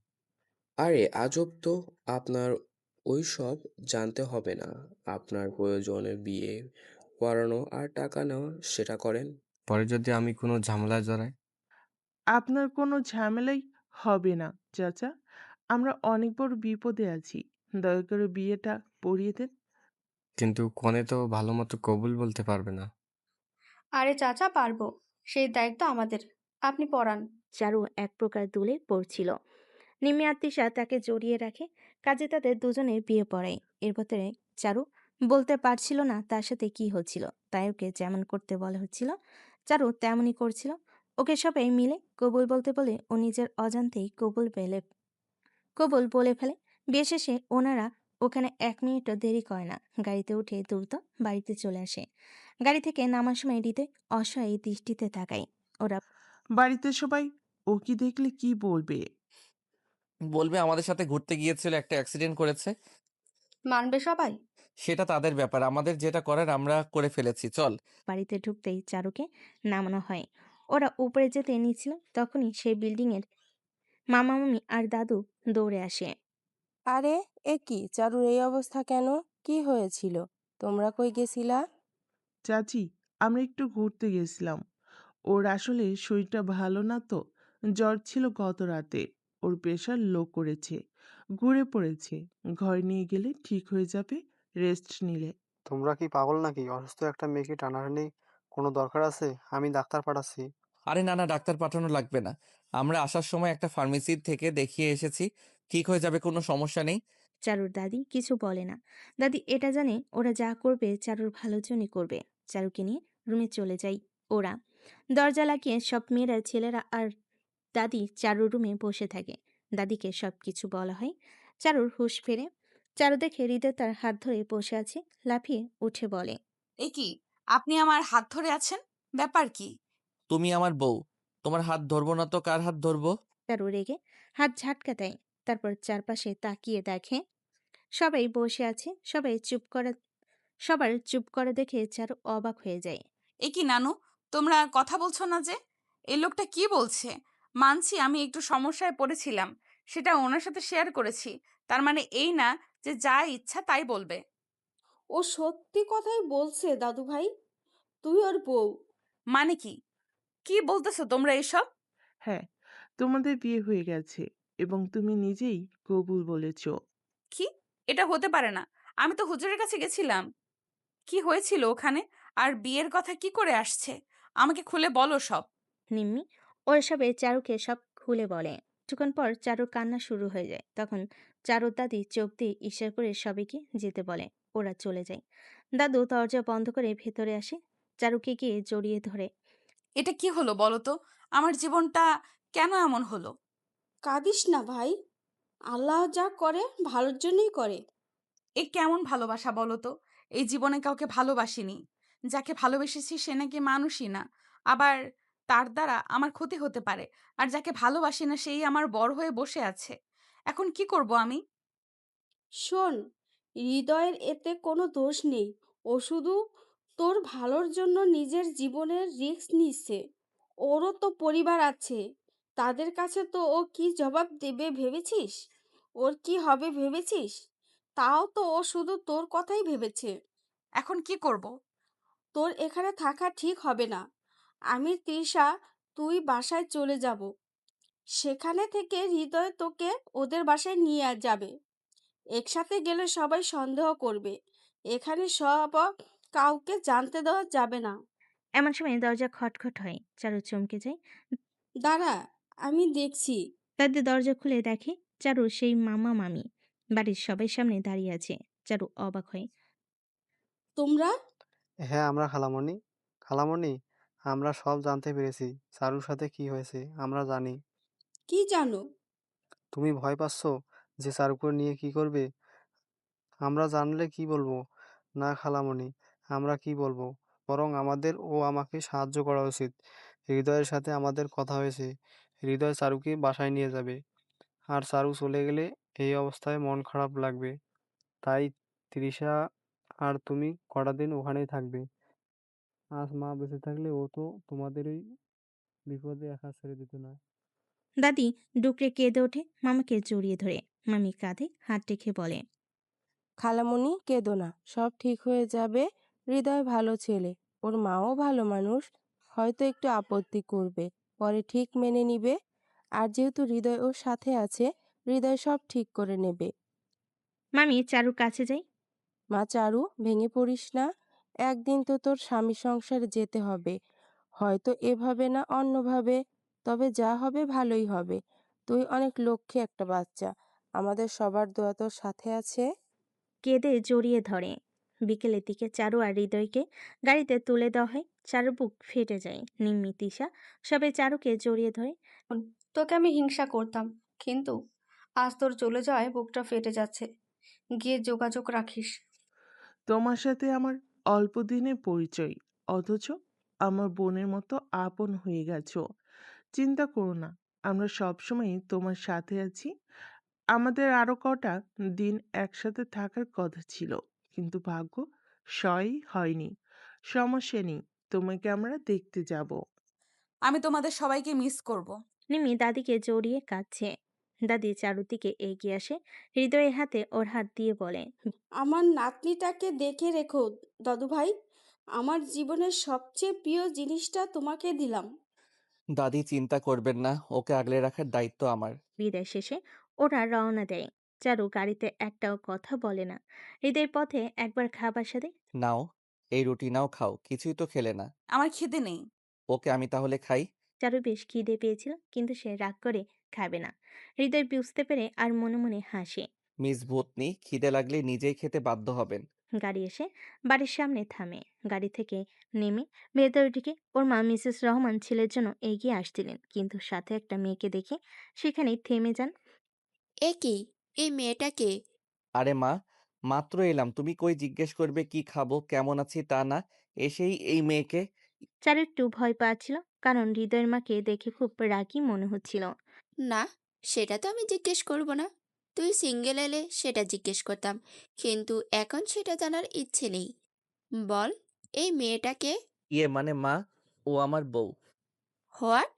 আরে আজব তো! আপনার ওইসব জানতে হবে না। আপনার প্রয়োজনে বিয়ে করানো আর টাকা নেওয়া, সেটা করেন।
পরে যদি আমি কোনো ঝামেলায় জড়াই?
আপনার কোনো ঝামেলাই হবে না, চাচা। আমরা অনেক বড় বিপদে আছি। দয়া করে বিয়েটা পড়িয়ে দেন।
কিন্তু কনে তো ভালো মতো কবুল বলতে পারবে না।
আরে চাচা, পারবো। সেই দায়িত্ব আমাদের। আপনি পড়ান।
চারু এক প্রকার দুলে পড়ছিল। নিম্মি আর তিশা তাকে জড়িয়ে রাখে। কাজে তাদের দুজনের বিয়ে পড়ায়। এর ভেতরে চারু বলতে পারছিল না তার সাথে কি হচ্ছিল। তাই ওকে যেমন করতে বলা হচ্ছিল চারু তেমনই করছিল। ওকে সবাই মিলে কবুল বলতে বলে ও নিজের অজান্তেই কবুল বলে ফেলে। বিয়ে শেষে ওনারা ওখানে 1 মিনিটও দেরি করে না। গাড়িতে উঠে দ্রুত বাড়িতে চলে আসে। গাড়ি থেকে নামার সময় হৃদয় অসহায় দৃষ্টিতে তাকায়। ওরা
বাড়িতে সবাই ও কি দেখলে কি বলবে?
বলবে আমাদের সাথে ঘুরতে গিয়েছিল, একটা অ্যাক্সিডেন্ট করেছে।
মানবে সবাই?
সেটা তাদের ব্যাপার, আমাদের যেটা করার আমরা করে ফেলেছি, চল।
বাড়িতে ঢুকতেই চারুকে নামানো হয়। ওরা উপরে যেতে নিচ্ছিল তখনই সেই বিল্ডিংয়ের মামা মামি আর দাদু দৌড়ে আসে।
আরে, এ কি চারুর এই অবস্থা কেন? কি হয়েছিল? তোমরা কই গেছিলা?
চাচি, আমরা একটু ঘুরতে গেছিলাম। ওর আসলে শরীরটা ভালো না তো। জ্বর ছিল গত রাতে। ওর প্রেশার লো করেছে। ঘুরে পড়েছে। ঘরে নিয়ে গেলে ঠিক হয়ে যাবে, রেস্ট নিলে।
তোমরা কি পাগল নাকি? অসুস্থ একটা মেয়েকে টানাটানি কোনো দরকার আছে? আমি ডাক্তার পাঠাচ্ছি।
আরে না না, ডাক্তার পাঠানো লাগবে না। আমরা আসার সময় একটা ফার্মেসি থেকে দেখিয়ে এসেছি, ঠিক হয়ে যাবে, কোনো সমস্যা নেই।
চারুর দাদি কিছু বলে না। দাদি এটা জানে ওরা যা করবে চারুর ভালোর জন্যই করবে। চারুকে নিয়ে রুমে চলে যায় ওরা। দরজা লাগিয়ে সব মেয়েরা, ছেলেরা আর দাদি চারুর রুমে বসে থাকে। দাদিকে সবকিছু বলা হয়। চারুর হুঁশ ফেরে। চারু দেখে হৃদয় তার হাত ধরে বসে আছে। লাফিয়ে উঠে বলে।
এ কি, আপনি আমার হাত ধরে আছেন? ব্যাপার কি?
তুমি আমার বউ, তোমার হাত ধরবো না তো কার হাত ধরবো?
চারু রেগে হাত ঝাটকা দেয়। তারপর চারপাশে তাকিয়ে দেখে সবাই বসে আছে। সবার চুপ করে দেখে চারু অবাক হয়ে যায়।
এ কি নানু, তোমরা কথা বলছো না যে? এই লোকটা কি বলছে? মানছি আমি একটু সমস্যায় পড়েছিলাম, সেটা ওনার সাথে শেয়ার করেছি। তার মানে এই না যে যা ইচ্ছা তাই বলবে।
ও সত্যি কথাই বলছে দাদু ভাই। তুই ওর বউ।
মানে কি? কি বলতেছো তোমরা এসব?
হ্যাঁ, তোমাদের বিয়ে হয়ে গেছে এবং তুমি নিজেই কবুল বলেছ।
কি? এটা হতে পারে না। আমি তো হুজুরের কাছে গেছিলাম। কি হয়েছিল ওখানে? আর বিয়ের কথা কি করে আসছে? আমাকে খুলে বলো সব।
নিম্মি ওর সবে চারুকে সব খুলে বলে। কিছুক্ষণ পর চারুর কান্না শুরু হয়ে যায়। তখন চারুর দাদি চোখ দিয়ে ইশারা করে সবাইকে যেতে বলে। ওরা চলে যায়। দাদু দরজা বন্ধ করে ভেতরে আসে। চারুকে গিয়ে জড়িয়ে ধরে।
এটা কি হলো বলো তো? আমার জীবনটা কেন এমন হলো?
কাঁদিস না ভাই। আল্লাহ যা করে ভালোর জন্যই করে।
এ কেমন ভালোবাসা বলো তো? এই জীবনে কাউকে ভালোবাসিনি। যাকে ভালোবেসেছি সে নাকি মানুষই না। আবার তার দ্বারা আমার ক্ষতি হতে পারে। আর যাকে ভালোবাসি না সেই আমার বড় হয়ে বসে আছে। এখন কি করব আমি?
শোন, হৃদয়ের এতে কোনো দোষ নেই। ও শুধু তোর ভালোর জন্য নিজের জীবনের রিস্ক নিচ্ছে। ওরও তো পরিবার আছে। তাদের কাছে তো ও কি জবাব দেবে ভেবেছিস? ওর কি হবে ভেবেছিস? তাও তো ও শুধু তোর কথাই ভেবেছে।
এখন কি করব?
তোর এখানে থাকা ঠিক হবে না। আমি তৃষা, তুই বাসায় চলে যাব। সেখানে থেকে হৃদয় তোকে ওদের বাসায় নিয়ে যাবে। একসাথে গেলে সবাই সন্দেহ করবে। এখানে সব কাউকে জানতে দেওয়া যাবে না।
এমন সময় দরজা খটখট হয়। চারু চমকে যায়।
দাঁড়া, আমি দেখছি।
দাদি দরজা খুলে দেখে চারু সেই মামা মামি বাড়ির সবাই সামনে দাঁড়িয়ে আছে। চারু অবাক হয়।
তোমরা?
হ্যাঁ, আমরা খালামণি। খালামণি, আমরা সব জানতে পেরেছি। চারুর সাথে কি হয়েছে আমরা জানি।
কি জানো?
তুমি ভয় পাচ্ছ যে চারুকে নিয়ে কি করবে? আমরা জানলে কি বলবো? না খালামণি, আমরা কি বলবো? বরং আমাদের ও আমাকে সাহায্য করা উচিত। হৃদয়ের সাথে আমাদের কথা হয়েছে। হৃদয় চারুকে বাসায় নিয়ে যাবে। আর চারু চলে গেলে এই অবস্থায় মন খারাপ লাগবে। তাই তৃষা আর তুমি কটা দিন ওখানেই থাকবে। আজ মা বেঁচে থাকলে ও তো তোমাদের এই বিপদে একা ছেড়ে দিত না।
দাদি ডুকরে কেঁদে ওঠে, মামাকে জড়িয়ে ধরে। মামি কাঁধে হাত রেখে বলে,
খালামণি কেঁদো না, সব ঠিক হয়ে যাবে। হৃদয় ভালো ছেলে, ওর মাও ভালো মানুষ। হয়তো একটু আপত্তি করবে, পরে ঠিক মেনে নিবে। আর যেহেতু হৃদয় ওর সাথে আছে, হৃদয় সব ঠিক করে নেবে।
মামি চারুর কাছে যাই।
মা চারু, ভেঙে পড়িস না। একদিন তো তোর স্বামীর সংসারে যেতে হবে, হয়তো এভাবে না অন্যভাবে। তবে যা হবে ভালোই হবে। তুই অনেক লক্ষ্মী একটা বাচ্চা, আমাদের সবার দোয়া তোর সাথে আছে।
কেঁদে জড়িয়ে ধরে। বিকেলের দিকে চারু আর হৃদয়কে গাড়িতে তুলে দেওয়া হয়। চারুর বুক ফেটে যায়। নিম্মি, তিশা সবাই চারুকে জড়িয়ে ধরে।
তোকে আমি হিংসা করতাম, কিন্তু আজ তোর চলে যাওয়ায় বুকটা ফেটে যাচ্ছে। গিয়ে যোগাযোগ রাখিস।
তোমার সাথে আমার অল্প দিনে পরিচয়, অথচ আমার বোনের মতো আপন হয়ে গেছো। চিন্তা করো না, আমরা সবসময় তোমার সাথে আছি। আমাদের আরো কটা দিন একসাথে থাকার কথা ছিল, কিন্তু ভাগ্য সই হয়নি। সমস্যা নেই, তোমাকে আমরা দেখতে যাব।
আমি তোমাদের সবাইকে মিস করব।
নিম্মি দাদিকে জড়িয়ে কাঁদছে। দাদি চারুর দিকে এগিয়ে আসে, হৃদয়ের হাতে ওর হাত দিয়ে বলে,
আমার নাতনিটাকে দেখে রেখো দাদুভাই। আমার জীবনের সবচেয়ে প্রিয় জিনিসটা তোমাকে দিলাম।
দাদি চিন্তা করবেন না, ওকে আগলে রাখার দায়িত্ব আমার।
বিদায় শেষে ওরা রওনা দেয়। চারু গাড়িতে একটাও কথা বলে না। হৃদয়ের পথে একবার খাবার সাথে।
নাও, এই রুটি নাও, খাও, কিছুই তো খেলে না।
আমার খিদে নেই।
ওকে, আমি তাহলে খাই।
চারু বেশ খিদে পেয়েছিল, কিন্তু সে রাগ করে খাবে না। হৃদয় বুঝতে পেরে আর মনে মনে হাসে।
মিস ভূতনি, খিদে লাগলে নিজেই খেতে বাধ্য হবেন।
গাড়ি এসে বাড়ির সামনে থামে। গাড়ি থেকে নেমে ভেতরে ঢুকে ওর মা মিসেস রহমান ছেলের জন্য এগিয়ে আসছিলেন, কিন্তু সাথে একটা মেয়েকে দেখে সেখানেই থেমে যান।
এ কি, এই মেয়েটা কে?
আরে মা, মাত্র এলাম, তুমি কই জিজ্ঞেস করবে কি খাবো কেমন আছি তা না, এসেই এই মেয়েকে।
চারু একটু ভয় পাচ্ছিল, কারণ হৃদয়ের মাকে দেখে খুব রাগী মনে হচ্ছিল।
না, সেটা তো আমি জিজ্ঞেস করব না। তুই সিঙ্গেল এলে সেটা জিজ্ঞেস করতাম, কিন্তু এখন সেটা জানার ইচ্ছে নেই। বল, এই মেয়েটাকে?
ইয়ে মানে মা, ও আমার বউ।
হোয়াট?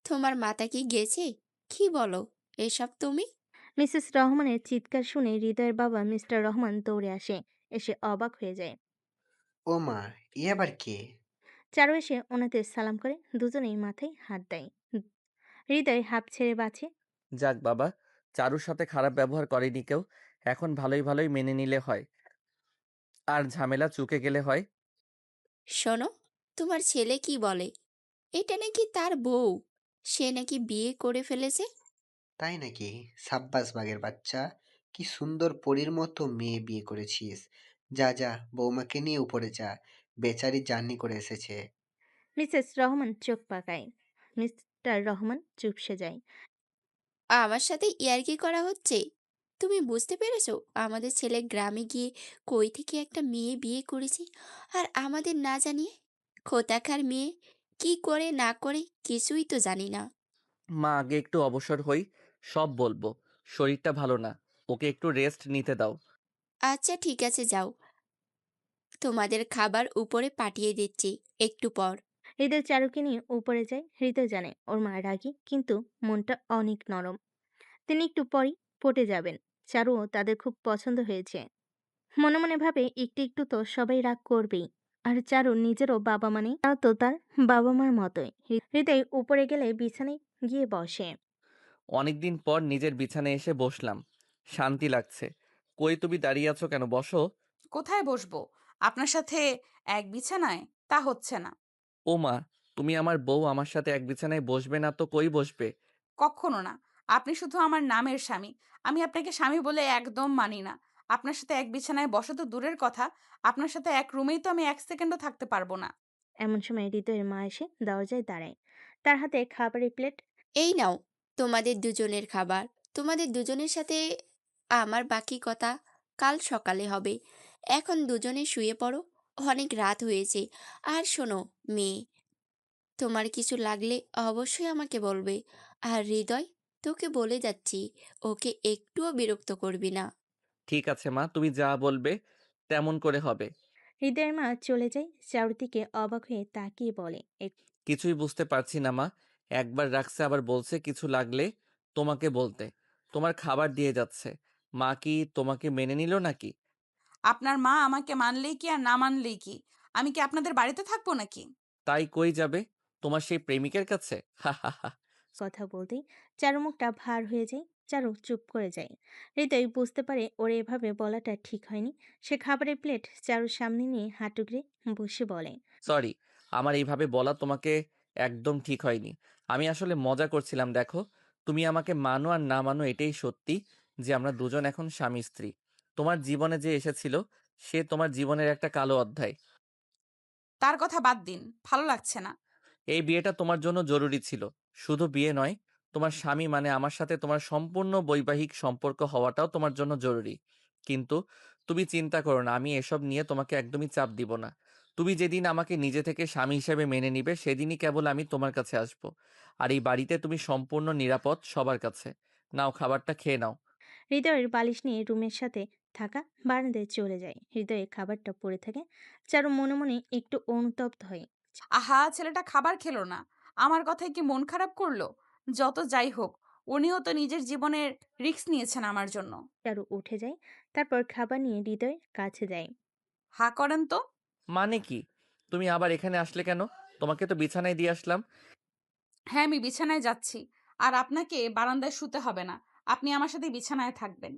তোমার মাথা কি গেছে? কি বলো এসব তুমি?
মিসেস রহমানের চিৎকার শুনে হৃদয়ের বাবা মিস্টার রহমান দৌড়ে আসে। এসে অবাক হয়ে যায়।
ও মা, ই আবার কে?
চারু এসে ওনাদের সালাম করে দুজনেই মাথায় হাত দেয়। হৃদয় হাঁপ ছেড়ে বাঁচে।
যাক বাবা, চারুর সাথে খারাপ ব্যবহার করেনি কেউ, এখন ভালোই ভালোই মেনে নিলে হয়, আর ঝামেলা চুকে গেলে হয়।
শোনো, তোমার ছেলে কি বলে? এটা নাকি তার বউ, সে নাকি বিয়ে করে ফেলেছে।
তাই নাকি? সাব্বাস বাঘের বাচ্চা, কি সুন্দর পরীর মতো মেয়ে বিয়ে করেছিস। যা যা, বৌমাকে নিয়ে উপরে যা, বেচারি জার্নি করে এসেছে।
মিসেস রহমান চোখ পাকায়। মিস্টার রহমান চুপসে যায়।
আমার সাথে ইয়ার্কি করা হচ্ছে? তুমি বুঝতে পেরেছো আমাদের ছেলে গ্রামে গিয়ে কই থেকে একটা মেয়ে বিয়ে করেছে, আর আমাদের না জানিয়ে? খোতাকার মেয়ে, কি করে না করে কিছুই তো জানি না।
মা, আগে একটু অবসর হই, সব বলবো। শরীরটা ভালো না, ওকে একটু রেস্ট নিতে দাও।
আচ্ছা ঠিক আছে, যাও, তোমাদের খাবার উপরে পাঠিয়ে দিচ্ছি একটু পর।
হৃদয় চারুকে নিয়ে উপরে যায়। হৃদয় জানে ওর মা রাগী, কিন্তু মনটা অনেক নরম। তিনি একটু পরই পটে যাবেন। চারুও তাদের খুব পছন্দ হয়েছে। মনে মনে ভাবে একটু একটু তো সবাই রাগ করবেই। আর চারু নিজেরও বাবা, মানে তাও তো তার বাবা মার মতোই। হৃদয় উপরে গেলে বিছানায় গিয়ে বসে।
অনেকদিন পর নিজের বিছানায় এসে বসলাম, শান্তি লাগছে। কই তুমি দাঁড়িয়ে আছো কেন, বসো।
কোথায় বসবো? আপনার সাথে এক বিছানায়? তা হচ্ছে না।
ও মা, তুমি আমার বউ, আমার সাথে এক বিছানায় বসবে না তো কই বসবে?
কখনো না। আপনি শুধু আমার নামের স্বামী। আমি আপনাকে স্বামী বলে একদম মানি না। আপনার সাথে এক বিছানায় বসা তো দূরের কথা, আপনার সাথে এক রুমেই তো আমি এক সেকেন্ডও থাকতে পারবো না।
এমন সময় হৃদয়ের মা এসে দরজায় দাঁড়ায়। তার হাতে খাবারের প্লেট।
এই নাও, তোমাদের দুজনের খাবার। তোমাদের দুজনের সাথে আমার বাকি কথা কাল সকালে হবে। এখন দুজনে শুয়ে পড়ো, অনেক রাত হয়েছে। আর শোনো মেয়ে, তোমার কিছু লাগলে অবশ্যই আমাকে বলবে। আর হৃদয়, তোকে বলে যাচ্ছি, ওকে একটুও বিরক্ত করবি না।
ঠিক আছে মা, তুমি যা বলবে তেমন করে হবে।
হৃদয়ের মা চলে যায়। চারুদিকে অবাক হয়ে তাকিয়ে বলে,
কিছুই বুঝতে পারছি না মা। একবার রাখছে আবার বলছে কিছু লাগলে তোমাকে বলতে। তোমার খাবার দিয়ে যাচ্ছে। মা কি তোমাকে মেনে নিল নাকি?
আপনার মা আমাকে মানলেই কি আর না মানলেই কি, আমি কি আপনাদের বাড়িতে থাকবো নাকি?
তাই কই যাবে? তোমার সেই প্রেমিকের কাছে? হা হা হা।
কথা বলতেই চারু মুখটা ভার হয়ে যায়। চারু চুপ করে যায়। হৃদয় বুঝতে পারে ওর এভাবে বলাটা ঠিক হয়নি। সে খাবারের প্লেট চারুর সামনে নিয়ে হাঁটুগড়ে বসে বলে,
সরি, আমার এইভাবে বলা তোমাকে একদম ঠিক হয়নি। আমি আসলে মজা করছিলাম। দেখো, তুমি আমাকে মানো আর না মানো এটাই সত্যি যে আমরা দুজন এখন স্বামী স্ত্রী। তোমার জীবনে যে এসেছিল সে তোমার জীবনের একটা কালো অধ্যায়।
তার কথা বাদ দিন, ভালো লাগছে না।
এই বিয়েটা তোমার জন্য জরুরি ছিল। শুধু বিয়ে নয়, তোমার স্বামী মানে আমার সাথে তোমার সম্পূর্ণ বৈবাহিক সম্পর্ক হওয়াটাও তোমার জন্য জরুরি। কিন্তু তুমি চিন্তা করো না, আমি এসব নিয়ে তোমাকে একদমই চাপ দিব না। তুমি যেদিন আমাকে নিজে থেকে স্বামী হিসেবে মেনে নিবে সেদিনই কেবল আমি তোমার কাছে আসব। আর এই বাড়িতে তুমি সম্পূর্ণ নিরাপদ সবার কাছে। নাও, খাবারটা খেয়ে নাও।
হৃদয়ের বালিশ নিয়ে রুমের সাথে থাকা বারান্দায় চলে যায়। হৃদয়ে খাবারটা পড়ে থাকে। চারু মনে মনে একটু অনুতপ্ত হয়।
আহা, ছেলেটা খাবার খেলো না, আমার কথায় কি মন খারাপ করলো? যত যাই হোক, উনিও তো নিজের জীবনের রিস্ক নিয়েছেন আমার জন্য।
চারু উঠে যায়। তারপর খাবার নিয়ে হৃদয়ের কাছে যায়।
হা করেন তো।
মানে কি? তুমি আবার এখানে আসলে কেন? তোমাকে তো বিছানায় দিয়ে আসলাম।
হ্যাঁ, আমি বিছানায় যাচ্ছি। আর আপনাকে বারান্দায় শুতে হবে না, আপনি আমার সাথে বিছানায় থাকবেন।